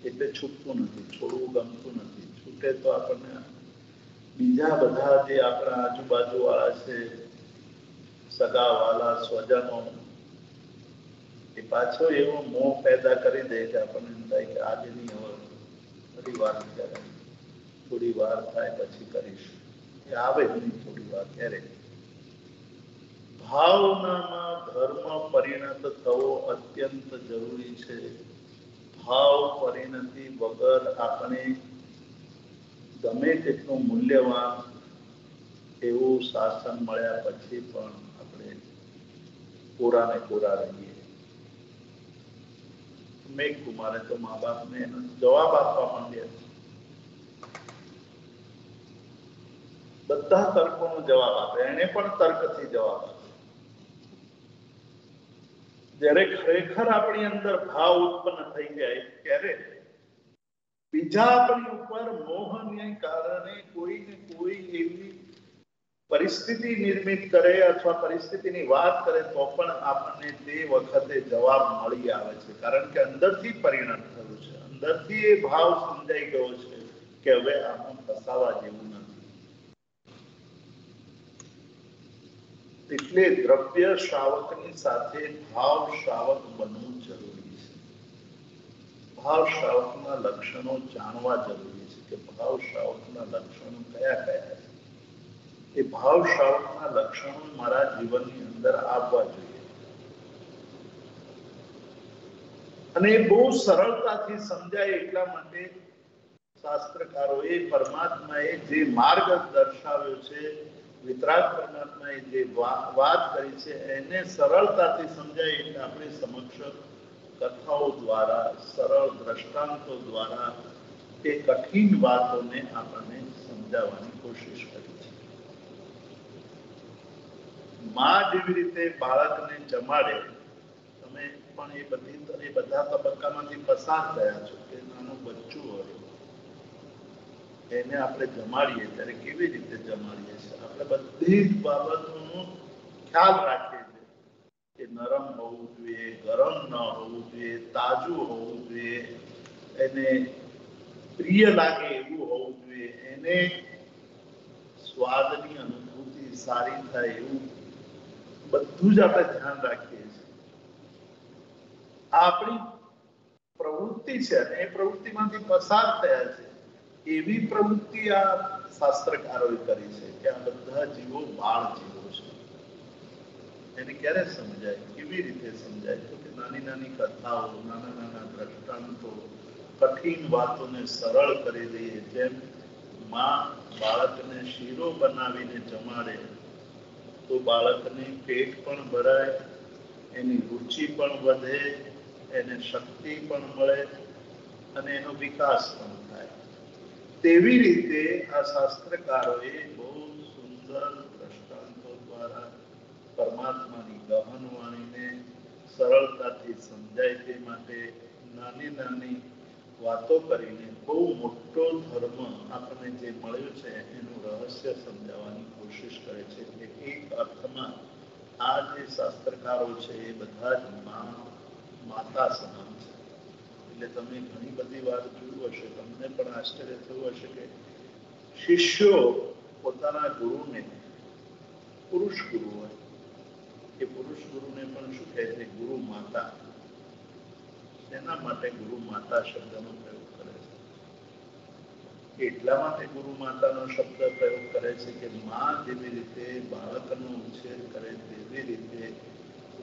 એટલે છૂટતું નથી, છોડવું ગમતું નથી. છૂટે તો આપણને બીજા બધા જે આપણા આજુબાજુ વાળા છે, સગા વાલા સ્વજનો, એ પાછો એવો મોહ પેદા કરી દે કે આપણને એમ થાય કે આજે નહીં, હવે થોડી વાર ત્યારે, થોડી વાર થાય પછી કરીશ. એ આવે જ નહીં થોડી વાર ક્યારે. ભાવનામાં ધર્મ પરિણત થવો અત્યંત જરૂરી છે. ભાવ પરિણતિ વગર આપણે ગમે તેટલું મૂલ્યવાન એવું શાસન મળ્યા પછી પણ આપણે કોરા ને કોરા રહીએ. મેઘકુમારે તો મા બાપને એનો જવાબ આપવા માંડ્યા. બધા તર્કોનો જવાબ આપે, એને પણ તર્કથી જવાબ આપે. જ્યારે ખરેખર આપણી અંદર ભાવ ઉત્પન્ન થઈ જાય ત્યારે બીજા આપણી ઉપર મોહને કારણે કોઈ ને કોઈ એવી પરિસ્થિતિ નિર્મિત કરે અથવા પરિસ્થિતિની વાત કરે તો પણ આપણને તે વખતે જવાબ મળી આવે છે. કારણ કે અંદરથી પરિણત થયું છે, અંદરથી એ ભાવ સમજાઈ ગયો છે કે હવે આમાં ફસાવા જેવું નથી. એટલે દ્રવ્ય શ્રાવકની સાથે ભાવ શ્રાવક બનવું જરૂરી છે. ભાવ શ્રાવકના લક્ષણો જાણવા જરૂરી છે કે ભાવ શ્રાવકના લક્ષણો કયા કયા છે. એ ભાવ શ્રાવકના લક્ષણો મારા જીવનની અંદર આવવા જોઈએ. અને એ બહુ સરળતાથી સમજાય એટલા માટે શાસ્ત્રકારોએ, પરમાત્માએ જે માર્ગ દર્શાવ્યો છે, વિતરાગ પરમાત્માએ જે વાત કરી છે, એને સરળતાથી સમજાય એટલે આપણે સમક્ષ કથાઓ દ્વારા, સરળ દ્રષ્ટાંતો દ્વારા તે કઠિન વાતોને આપણને સમજાવવાની કોશિશ કરી છે. માં જેવી રીતે બાળકને જમાડે, તમે પણ એ બધા તબક્કામાંથી પસાર થયા છો કે નાનું બચ્ચું હોય એને આપણે જમાડીએ ત્યારે કેવી રીતે જમાડીએ છીએ? આપણે બધી જ બાબતોનો ખ્યાલ રાખીએ છીએ કે નરમ હોવું જોઈએ, ગરમ ન હોવું જોઈએ, તાજું હોવું જોઈએ, એને પ્રિય લાગે એવું હોવું જોઈએ, એને સ્વાદની અનુભૂતિ સારી થાય એવું બધું જ આપણે ધ્યાન રાખીએ છીએ. આપણી પ્રવૃત્તિ છે અને એ પ્રવૃત્તિમાંથી પસાર થયા છે એવી પ્રવૃત્તિ આ શાસ્ત્રકારોએ કરી છે કે આ બધા જીવો બાળ જીવો છે. એને ક્યારે સમજાય? કેવી રીતે સમજાય? તો કે નાની નાની કથાઓ, નાના નાના દ્રષ્ટાંતો, કઠિન વાતોને સરળ કરી દઈએ. જેમ માં બાળકને શીરો બનાવીને જમાડે તો બાળકને પેટ પણ ભરાય, એની રુચિ પણ વધે, એને શક્તિ પણ મળે અને એનો વિકાસ પણ થાય. તેવી રીતે આ શાસ્ત્રકારોએ બહુ સુંદર દ્રષ્ટાંતો દ્વારા પરમાત્માની ગહન વાણીને સરળતાથી સમજાય તે માટે નાની નાની વાતો કરીને બહુ મોટો ધર્મ આપણને જે મળ્યો છે એનું રહસ્ય સમજાવવાની કોશિશ કરે છે. એટલે એક અર્થમાં આ જે શાસ્ત્રકારો છે એ બધા જ માતા સમાન છે. એટલે તમે ઘણી બધી વાર જોયું હશે, તમને પણ આશ્ચર્ય થયું હશે કે શિષ્યો પોતાના ગુરુને, પુરુષ ગુરુ હોય, એ પુરુષ ગુરુને પણ શું કહે છે? ગુરુ માતા. એના માટે ગુરુ માતા શબ્દનો પ્રયોગ કરે છે. એટલા માટે ગુરુ માતાનો શબ્દ પ્રયોગ કરે છે કે માં જેવી રીતે બાળકનો ઉછેર કરે તેવી રીતે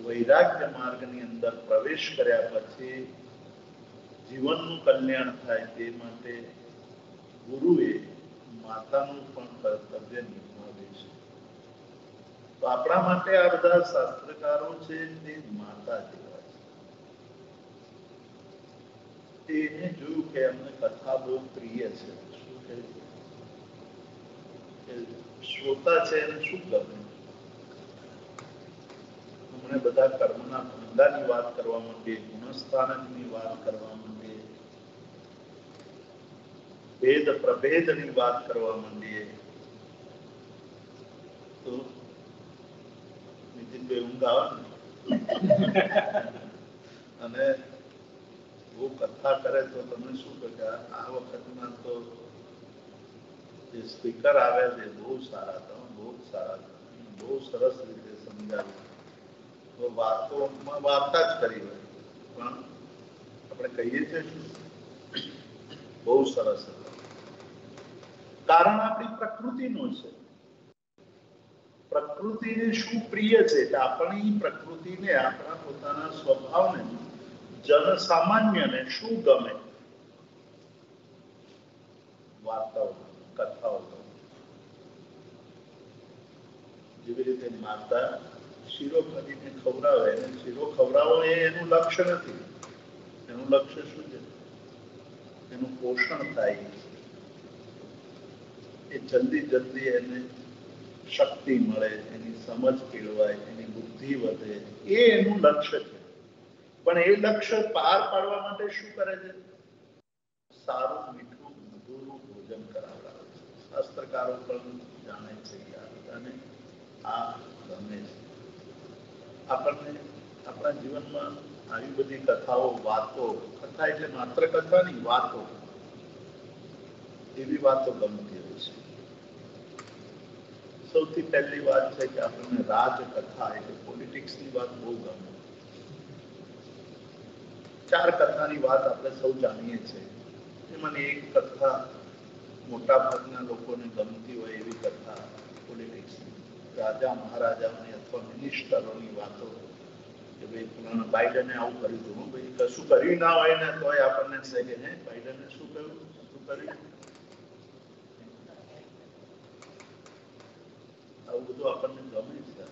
વૈરાગ્ય માર્ગની અંદર પ્રવેશ કર્યા પછી જીવનનું કલ્યાણ થાય તે માટે ગુરુએ માતાનું પણ કર્તવ્ય નિભાવે છે. તો આપણા માટે આ બધા શાસ્ત્રકારો છે તે માતા જેવા છે. એને જોયું કે અમને કથા બહુ પ્રિય છે. શું કહે છે શ્રોતા છે એને શું ગમે? અમને બધા કર્મના ભંડાની વાત કરવા માંડીએ, ગુણસ્થાનકની વાત કરવા માંડીએ, ભેદ પ્રભેદની વાત કરવા માંડીએ તો નીતિનભાઈ ઊંઘ આવે ને અને બહુ કથા કરે તો તમે શું કહો કે આ વખતમાં તો જે સ્પીકર આવે છે બહુ સારા હતા, બહુ સારા હતા, બહુ સરસ રીતે સમજાવ્યું. તો વાતોમાં વાર્તા જ કરી હોય પણ આપણે કહીએ છીએ શું બહુ સરસ હતા. કારણ આપણી પ્રકૃતિનું છે. પ્રકૃતિને શું પ્રિય છે કે આપણી પ્રકૃતિને આપણા પોતાના સ્વભાવને જનસામાન્યને શું ગમે? વાર્તાઓ, કથાઓ. જેવી રીતે માતા શીરો કરીને ખવડાવે અને શીરો ખવડાવો એ એનું લક્ષ્ય નથી. એનું લક્ષ્ય શું છે? એનું પોષણ થાય, એ જલ્દી જલ્દી એને શક્તિ મળે, એની સમજ કેળવાય, એની બુદ્ધિ વધે, એ એનું લક્ષ્ય છે. પણ એ લક્ષ્ય પાર પાડવા માટે શું કરે છે? સારું મીઠું મધુરું ભોજન કરાવડાવે છે. શાસ્ત્રકારો પણ જાણે છે કે આ બધાને આ ગમે છે. આપણને આપણા જીવનમાં આવી બધી કથાઓ, વાતો, કથા એટલે માત્ર કથા નહીં, વાતો, એવી વાતો ગમતી હોય છે. સૌથી પહેલી વાત છે કે આપણને રાજકથા એટલે પોલિટિક્સની વાત બહુ ગમે. 4 કથાની વાત આપણે સૌ જાણીએ છીએ. એમાંની એક કથા મોટા ભાગના લોકોને ગમતી હોય એવી કથા પોલિટિક્સની, રાજા મહારાજાઓની અથવા મિનિસ્ટરોની વાતો કે ભાઈ પુરાણા બાઇડને આવું કર્યું હતું, ભાઈ કશું કર્યું ના હોય ને તોય આપણને કહે કે હે બાઇડને શું કર્યું, શું કર્યું, આવું બધું આપણને ગમે છે.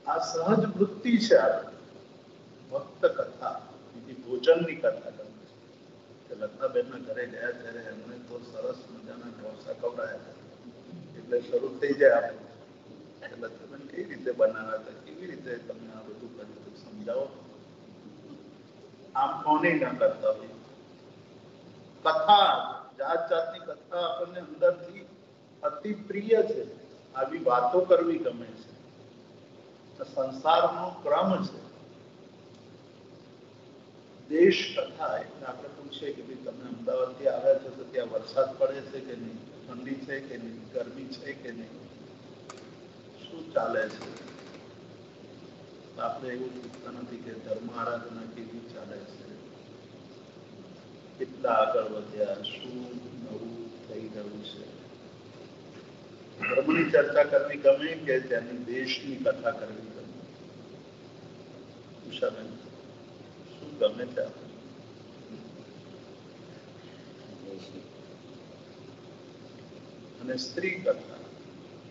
આ સહજ વૃત્તિ છે. આપણે ભક્ત કથા, બીજી ભોજનની કથા ગમે છે. કે લગ્નબેનના ઘરે ગયા ત્યારે એમને તો સરસ મજાના ઢોસા ખવડાયા એટલે શરૂ થઈ જાય આપણે લગ્નબેન કેવી રીતે બનાવ્યા હતા, કેવી રીતે તમે આ બધું કર્યું સમજાવો. આમ કોને ના કરતા હોય. કથા, જાત જાતની કથા આપણને અંદરથી અતિ પ્રિય છે. આવી વાતો કરવી ગમે છે. સંસારનો ક્રમ છે. દેશ કથા એટલે આપણે પૂછીએ કે ભાઈ તમે અમદાવાદથી આવ્યા છો તો ત્યાં વરસાદ પડે છે કે નહીં, ઠંડી છે કે નહીં, ગરમી છે કે નહીં, શું ચાલે છે? આપણે એવું પૂછતા નથી કે ધર્મ આરાધના કેવી ચાલે છે, કેટલા આગળ વધ્યા, શું નવું થઈ રહ્યું છે. ધર્મની ચર્ચા કરવી ગમે કે ત્યાંની દેશની કથા કરવી ગમે? ઉષાબેન શું ગમે છે? અને સ્ત્રી કથા,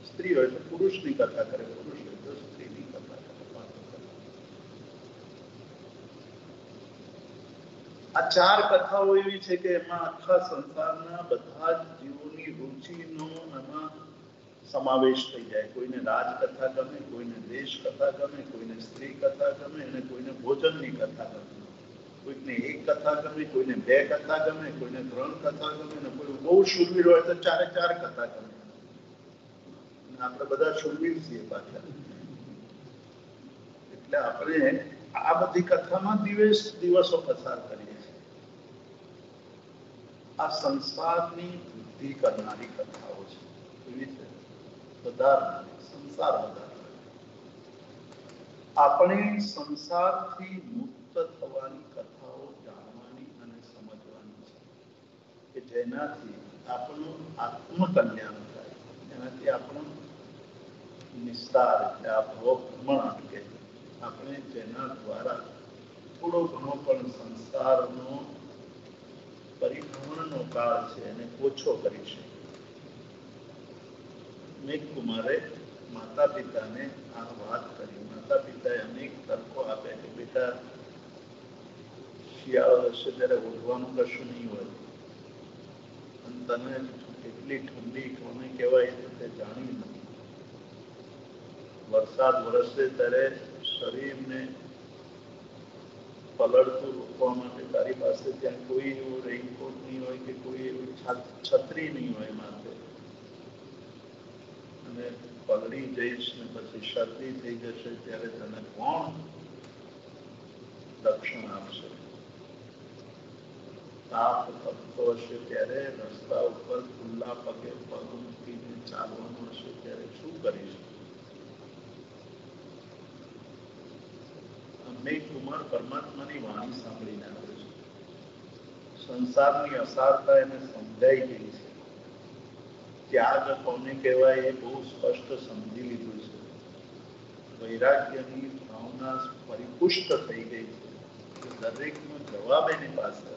સ્ત્રી હોય તો પુરુષની કથા કરે, પુરુષ હોય તો સ્ત્રીની કથા કરે. આ 4 કથાઓ એવી છે કે એમાં આખા સંસારના બધા જ જીવોની રુચિનો એમાં સમાવેશ થઈ જાય. કોઈને રાજકથા ગમે, કોઈને દેશ કથા ગમે, કોઈને સ્ત્રી કથા ગમે અને કોઈને ભોજનની કથા ગમે. કોઈને 1 કથા ગમે, કોઈને 2 કથા ગમે, કોઈને 3 કથા ગમે અને કોઈ બહુ શૂરવીર હોય તો 4 કથા ગમે. આપણે બધા શૂરવીર છીએ પાછા. એટલે આપણે આ બધી કથામાં દિવસો પસાર કરીએ છીએ. આ સંસારની વૃદ્ધિ કરનારી કથાઓ છે. એવી છે વધારનારી, સંસાર વધારનારી. આપણે સંસારથી મુક્ત મુક્ત થવાની કથાઓ જાણવાની અને સમજવાની છે કે જેનાથી આપણું આત્મકલ્યાણ થાય, એનાથી આપણું નિસ્તાર એટલે આ ભવભ્રમણ અટકે. આપણે જેના દ્વારા થોડો ઘણો પણ સંસારનો પરિભ્રમણનો કાળ છે એને ઓછો કરી શકીએ. મેઘકુમારે માતા પિતાને આ વાત કરી. માતા પિતાએ અનેક તર્કો આપ્યા કે બેટા, શિયાળો હશે ત્યારે ઉઠવાનું કશું નહીં હોય, અને તને એટલી ઠંડી કોને કહેવાય તે જાણી નથી. વરસાદ વરસે ત્યારે શરીરને પલળતું રોકવા માટે તારી પાસે ત્યાં કોઈ એવું રેઇનકોટ નહીં હોય કે કોઈ એવી છત્રી નહીં હોય માથે, અને પલળી જઈશ ને પછી શરદી થઈ જશે ત્યારે તને કોણ રક્ષણ આપશે? તાપ તપતો હશે ત્યારે રસ્તા ઉપર ખુલ્લા પગે પગ મૂકીને ચાલવાનું હશે ત્યારે શું કરીશ? મેઘકુમાર પરમાત્માની વાણી સાંભળીને આવે છે. સંસારની અસારતા એને સમજાઈ ગઈ છે. ત્યાગ કોને કહેવાય એ બહુ સ્પષ્ટ સમજી લીધું છે. વૈરાગ્યની ભાવના પરિપુષ્ટ થઈ ગઈ છે. દરેકનો જવાબ એની પાસે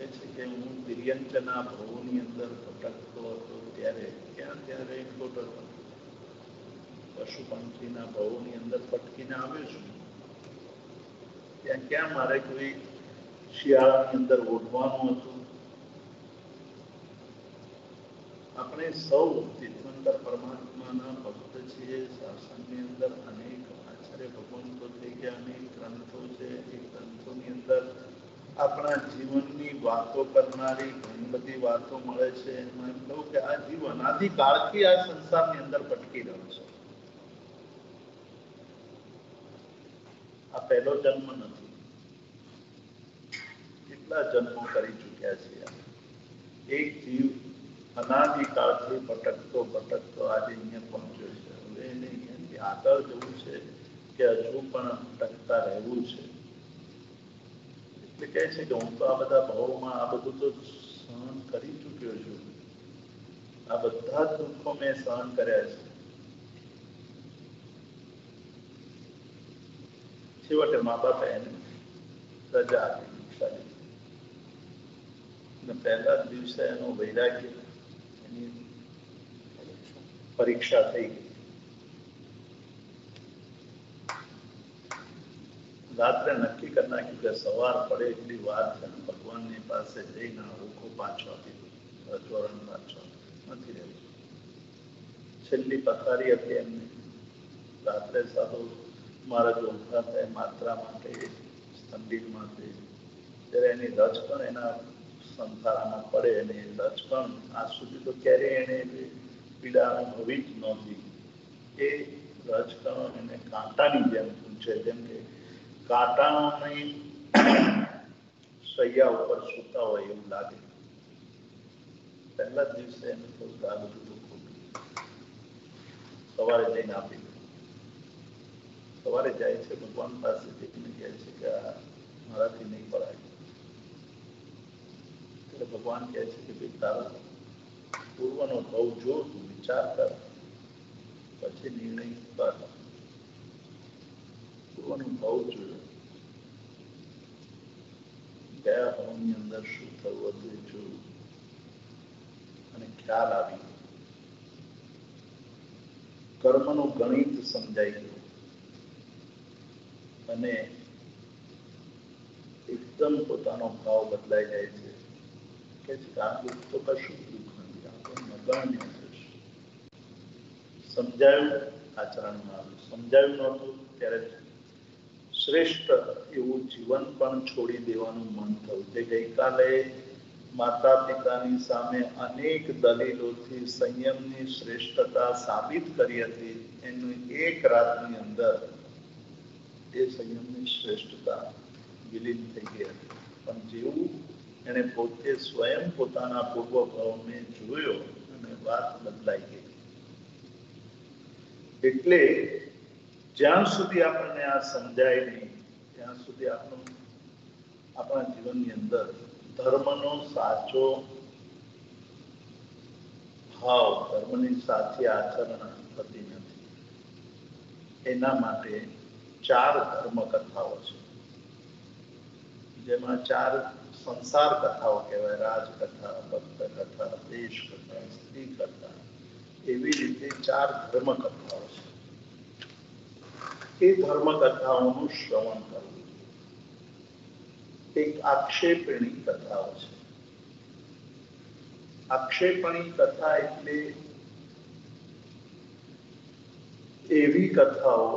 એ છે કે હું તિર્યંકના ભવોની અંદર ભટકતો હતો ત્યારે ક્યાં ત્યાં રેનકોટ હતો? પશુ પંખીના ભવોની અંદર ભટકીને આવ્યો છું. ત્યાં ક્યાં મારે કોઈ શિયાળાની અંદર ઓઢવાનું હતું? આપણે સૌ તીર્થંકર પરમાત્માના ભક્ત છીએ. શાસનની અંદર અનેક આચાર્ય ભગવંતો થઈ ગયા, અનેક ગ્રંથો છે. એ ગ્રંથોની અંદર આપણા જીવનની વાતો કરનારી ઘણી બધી વાતો મળે છે. એમાં એમ કહું કે આ જીવ અનાદિકાળથી આ સંસારની અંદર ભટકી રહ્યો છે. આ પહેલો જન્મ નથી. કેટલા જન્મો કરી ચૂક્યા છીએ. એક જીવ અનાદિકાળથી ભટકતો ભટકતો આજે અહીંયા પહોંચ્યો છે. હવે એને અહીંયાથી આગળ જવું છે કે હજુ પણ ભટકતા રહેવું છે? એટલે કહે છે કે હું તો આ બધા ભાવોમાં આ બધું તો સહન કરી ચૂક્યો છું. આ બધા દુઃખો મેં સહન કર્યા છે. છેવટે મા બાપે એને રજા આપી, દીક્ષા લીધી. પહેલા દિવસે એનો વૈરાગ્ય એની પરીક્ષા થઈ ગઈ. રાત્રે નક્કી કરી નાખ્યું કે સવાર પડે એટલી વાર છે, ભગવાનની પાસે જઈને ઓખો પાછો આપી દઉં, રજવાડું પાછો નથી રહેવું. છેલ્લી પથારી હતી એમની. રાત્રે સાધુ મહારાજ ઊંઘતા થાય માત્રા માટે, ઠંડી માટે, ત્યારે એની રજ પણ એના સંસારમાં પડે અને એ રજ પણ આજ સુધી તો ક્યારેય એને પીડા અનુભવી જ નહોતી. એ રજકણો એને કાંટાની જેમ પૂછે, જેમ કે કાંટાની સૈયા ઉપર સૂતા હોય એવું લાગે. પહેલા દિવસે એને થોડું આ બધું ખોટું. સવારે જઈને આપી દે. સવારે જાય છે ભગવાન પાસે જઈને કહે છે કે આ મારાથી નહીં પડાય. એટલે ભગવાન કહે છે કે ભાઈ તારો પૂર્વનો ભાવ જો તું વિચાર કર પછી નિર્ણય કર. પૂર્વનો ભાવ જોયો, ગયા ભાવની અંદર શું થયું હતું એ જોયું અને ખ્યાલ આવી. કર્મનું ગણિત સમજાઈ ગયું અને એકદમ પોતાનો ભાવ બદલાઈ જાય છે. કે આ દુઃખ તો કશું દુઃખ નથી, આ તો નગણ્ય છે. સમજાયું, આચરણમાં આવ્યું. સમજાયું નહોતું ત્યારે શ્રેષ્ઠ એવું જીવન પણ છોડી દેવાનું મન થયું. તે ગઈકાલે માતા પિતાની સામે અનેક દલીલોથી સંયમની શ્રેષ્ઠતા સાબિત કરી હતી. એની એક રાતની અંદર એ સંયમની શ્રેષ્ઠતા વિલીન થઈ ગઈ હતી. પણ જેવું એને પોતે સ્વયં પોતાના પૂર્વ ભાવને જોયો અને વાત બદલાઈ ગઈ. એટલે જ્યાં સુધી આપણને આ સમજાય નહીં ત્યાં સુધી આપણા જીવનની અંદર ધર્મનો સાચો ભાવ, ધર્મની સાચી આચરણ થતી નથી. એના માટે 4 ધર્મ કથાઓ છે, જેમાં 4 સંસાર કથાઓ કહેવાય: રાજકથા, ભક્ત કથા, દેશ કથા, સ્ત્રી કથા. એવી રીતે 4 ધર્મ કથાઓ છે. એ ધર્મ કથાઓનું શ્રવણ કરવું. એક આક્ષેપણી કથાઓ છે. આક્ષેપણી કથા એટલે એવી કથાઓ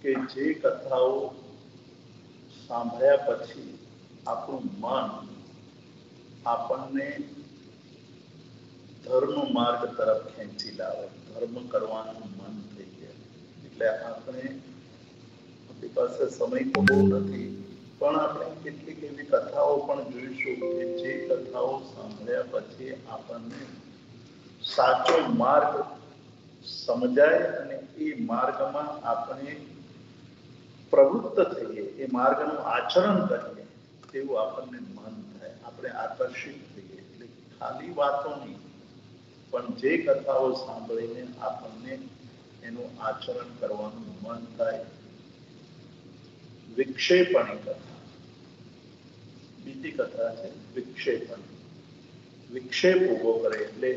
કે જે કથાઓ સાંભળ્યા પછી આપણું મન આપણને ધર્મ માર્ગ તરફ ખેંચી લાવે, ધર્મ કરવાનું મન થઈ જાય. એટલે આપણી પાસે સમય તો બહુ નથી, પણ આપણે કેટલીક એવી કથાઓ પણ જોઈશું કે જે કથાઓ સાંભળ્યા પછી આપણને સાચો માર્ગ સમજાય અને એ માર્ગમાં આપણે પ્રવૃત્ત થઈએ, એ માર્ગનું આચરણ કરીએ તેવું આપણને મન થાય, આપણે આકર્ષિત થઈએ. એટલે ખાલી વાતો નહીં, પણ જે કથાઓ સાંભળીને આપણને એનું આચરણ કરવાનું મન થાય. વિક્ષેપણી કથા, બીજી કથા છે વિક્ષેપણી. વિક્ષેપ ઉભો કરે એટલે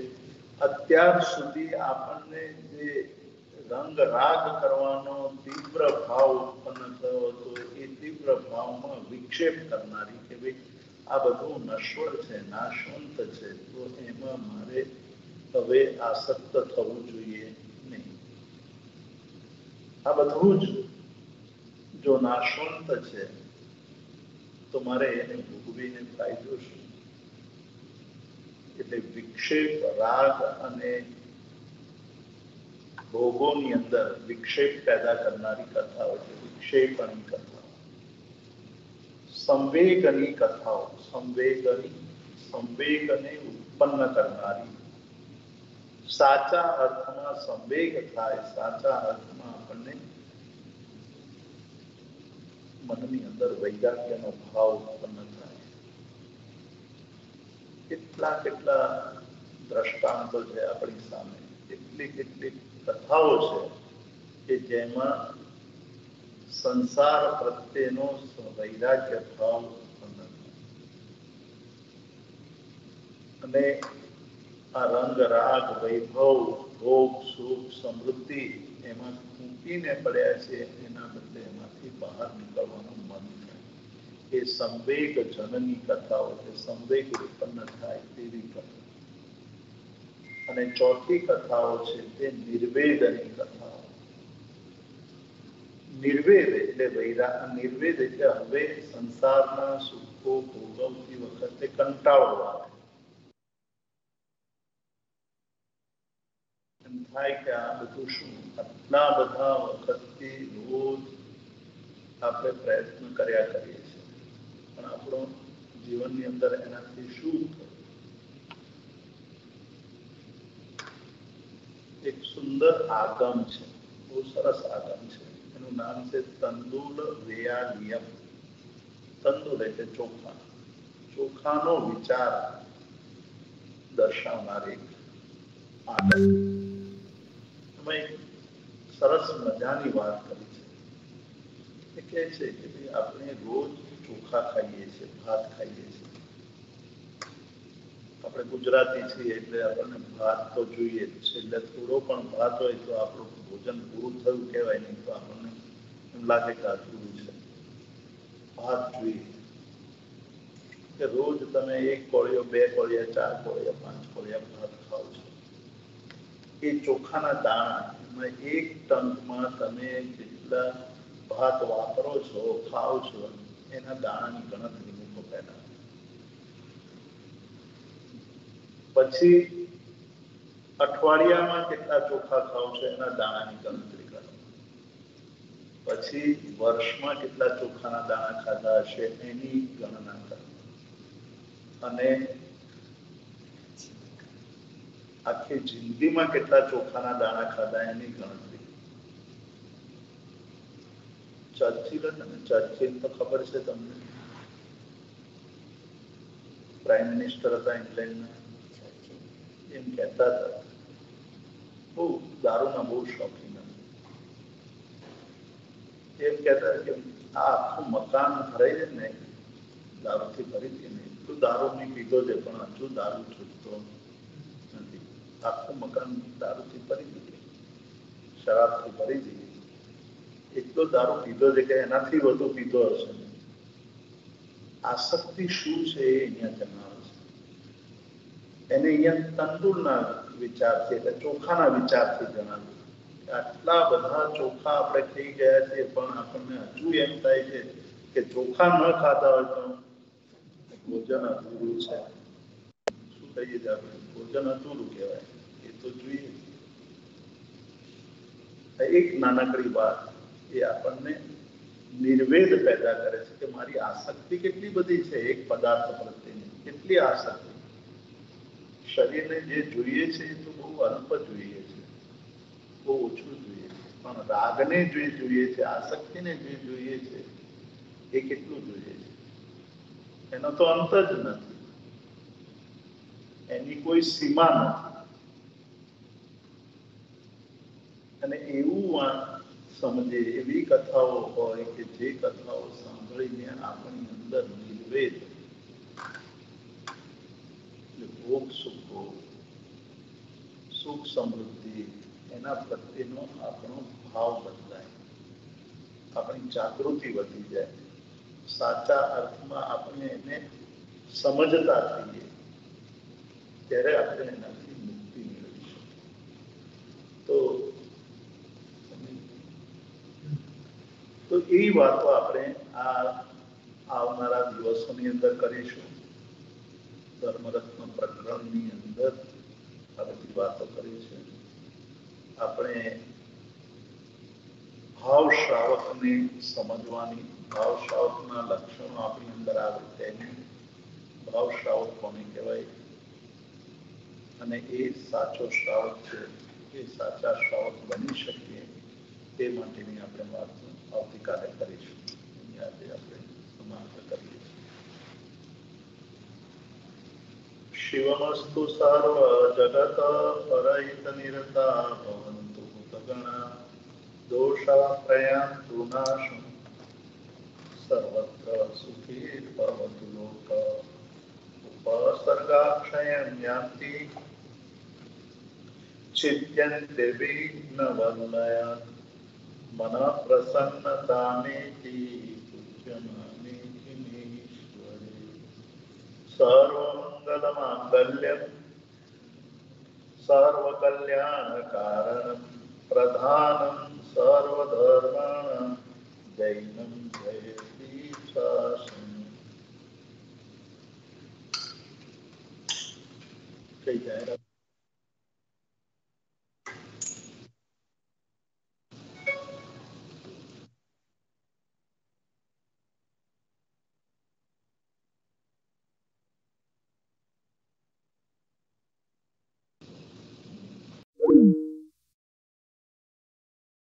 અત્યાર સુધી આપણને જે રંગ રાગ કરવાનો તીવ્ર ભાવ ઉત્પન્ન થયો હતો, એ તીવ્ર ભાવમાં વિક્ષેપ કરનારી કે ભાઈ આ બધું નશ્વર છે, નાશવંત છે, તો એમાં મારે હવે આસક્ત થવું જોઈએ નહીં. આ બધું જ જો નાશવંત છે તો મારે એને ભોગવીને ફાયદો શું? એટલે વિક્ષેપ, રાગ અને ભોગોની અંદર વિક્ષેપ પેદા કરનારી કથાઓ છે વિક્ષેપણી કથાઓ. સંવેગની કથાઓ, સંવેગને ઉત્પન્ન કરનારી, સાચા અર્થમાં સંવેગ થાય, સાચા અર્થમાં આપણને મનની અંદર વૈરાગ્યનો ભાવ ઉત્પન્ન થાય. કેટલા દ્રષ્ટાંતો છે આપણી સામે, કેટલી કથાઓ છે કે જેમાં સંસાર પ્રત્યેનો વૈરાગ્ય ભાવ ઉત્પન્ન થાય. અને આ રંગ રાગ, વૈભવ, ભોગ, સુખ, સમૃદ્ધિ એમાં ખૂંટીને પડ્યા છે, એના બદલે એમાંથી બહાર નીકળવાનું મન થાય. એ સંવેગ જનની કથાઓ છે, સંવેગ ઉત્પન્ન થાય તેવી કથા. અને ચોથી કથાઓ છે તે નિર્વેદની કથાઓ. નિર્વેદ એટલે નિર્વેદ એટલે હવે સંસારના સુખો ભોગવતી વખતે કંટાળો આવે. એમ થાય કે આ બધું શું, આટલા બધા વખતથી રોજ આપણે પ્રયત્ન કર્યા કરીએ છીએ, પણ આપણો જીવનની અંદર એનાથી શું થયું? એક સુંદર આગમ છે, બહુ સરસ આગમ છે. એનું નામ છે તંદુલ વેયાલિયમ. તંદુલ એટલે ચોખા, ચોખાનો વિચાર દર્શાવનારી આગમ. એમાં એક સરસ મજાની વાત કરી છે. એ કહે છે કે ભાઈ આપણે રોજ ચોખા ખાઈએ છીએ, ભાત ખાઈએ છીએ. આપણે ગુજરાતી છીએ એટલે આપણને ભાત તો જોઈએ જ છે. એટલે થોડો પણ ભાત હોય તો આપણું ભોજન પૂરું થયું કહેવાય, નહીં તો આપણને એમ લાગે કે અધૂરું છે. ભાત જોઈએ કે રોજ તમે 1 કોળિયો, 2 કોળિયા, 4 કોળિયા, 5 કોળિયા ભાત ખાઓ છો. એ ચોખાના દાણા, એમાં 1 ટંકમાં તમે જેટલા ભાત વાપરો છો, ખાઓ છો, એના દાણાની ગણતરી મૂકો પહેલા. પછી અઠવાડિયામાં કેટલા ચોખા ખાઓ છો એના દાણાની ગણતરી કરો. પછી વર્ષમાં કેટલા ચોખાના દાણા ખાધા હશે એની ગણના કરો. અને આખી જિંદગીમાં કેટલા ચોખાના દાણા ખાધા એની ગણતરી. ચર્ચિલ હતા ને, ચર્ચિલ તો ખબર છે તમને, પ્રાઇમ મિનિસ્ટર હતા ઇંગ્લેન્ડના. એમ કહેતા હતા બહુ દારૂના બહુ શોખીન હતા. એમ કહેતા કે આ આખું મકાન ભરાઈ જાય ને દારૂથી ભરી દે ને, એટલું દારૂ નહીં પીધો છે પણ હજુ દારૂ છૂટતો નથી. આખું મકાન દારૂથી ભરી દીધે, શરાબથી ભરી દીધી. એટલો દારૂ પીધો છે કે એનાથી વધુ પીધો હશે. આસક્તિ શું છે એ અહીંયા જણાવે છે. એને અહીંયા તંદુરના વિચારથી એટલે ચોખાના વિચારથી જણાવ્યું. આટલા બધા ચોખા આપણે થઈ ગયા છે પણ આપણને હજુ એમ થાય છે કે ચોખા ન ખાતા હોય તો ભોજન અધૂરું છે. શું કહીએ છીએ આપણે? ભોજન અધૂરું કહેવાય. એ તો જોઈએ. એક નાનકડી વાત એ આપણને નિર્વેદ પેદા કરે છે કે મારી આસક્તિ કેટલી બધી છે એક પદાર્થ પ્રત્યેની, કેટલી આસક્તિ. શરીરને જે જોઈએ છે એ તો બહુ અલ્પ જોઈએ છે, બહુ ઓછું જોઈએ છે. પણ રાગને જે જોઈએ છે, આસક્તિને જે જોઈએ છે એ કેટલું જોઈએ છે એનો તો અંત જ નથી, એની કોઈ સીમા નથી. અને એવું સમજે એવી કથાઓ હોય કે જે કથાઓ સાંભળીને આપણી અંદર નિર્વેદ ભોગ સુખો, સુખ સમૃદ્ધિ એના પ્રત્યેનો આપણો ભાવ બદલાય, આપણી જાગૃતિ વધી જાય, સાચા અર્થમાં આપણે એને સમજતા થઈએ, ત્યારે આપણે એનાથી મુક્તિ મેળવીશું. તો એ વાતો આપણે આ આવનારા દિવસોની અંદર કરીશું. ધર્મરત્ન પ્રકરણની અંદર આ બધી વાતો કરી છે. આપણે ભાવ શ્રાવકને સમજવાની, ભાવ શ્રાવકના લક્ષણો આપણી અંદર આવે તેની ભાવ શ્રાવક કોને કહેવાય અને એ સાચો શ્રાવક છે, એ સાચા શ્રાવક બની શકીએ તે માટેની આપણે વાત આવતીકાલે કરીશું. આજે આપણે સમાપ્ત કરીએ છીએ. શિવમસ્તુ સર્વ જગત પરહિત નિરતા ભવન્તુ ભૂતગણા દોષા પ્રયાન્તુ નાશમ સર્વત્ર સુખી ભવતુ લોક ઉપસર્ગાક્ષયં યાન્તિ ચિત્યન્તે વિઘ્નવલ્લયા મન પ્રસન્નતામેતિ પૂજ્યમામેતિ મેશ્વરે. સર્વમંગલમાંગલ્યં સર્વકલ્યાણકારણં પ્રધાનં સર્વધર્માણાં જૈનં જયતિ શાસન. કઈ જાહેરાત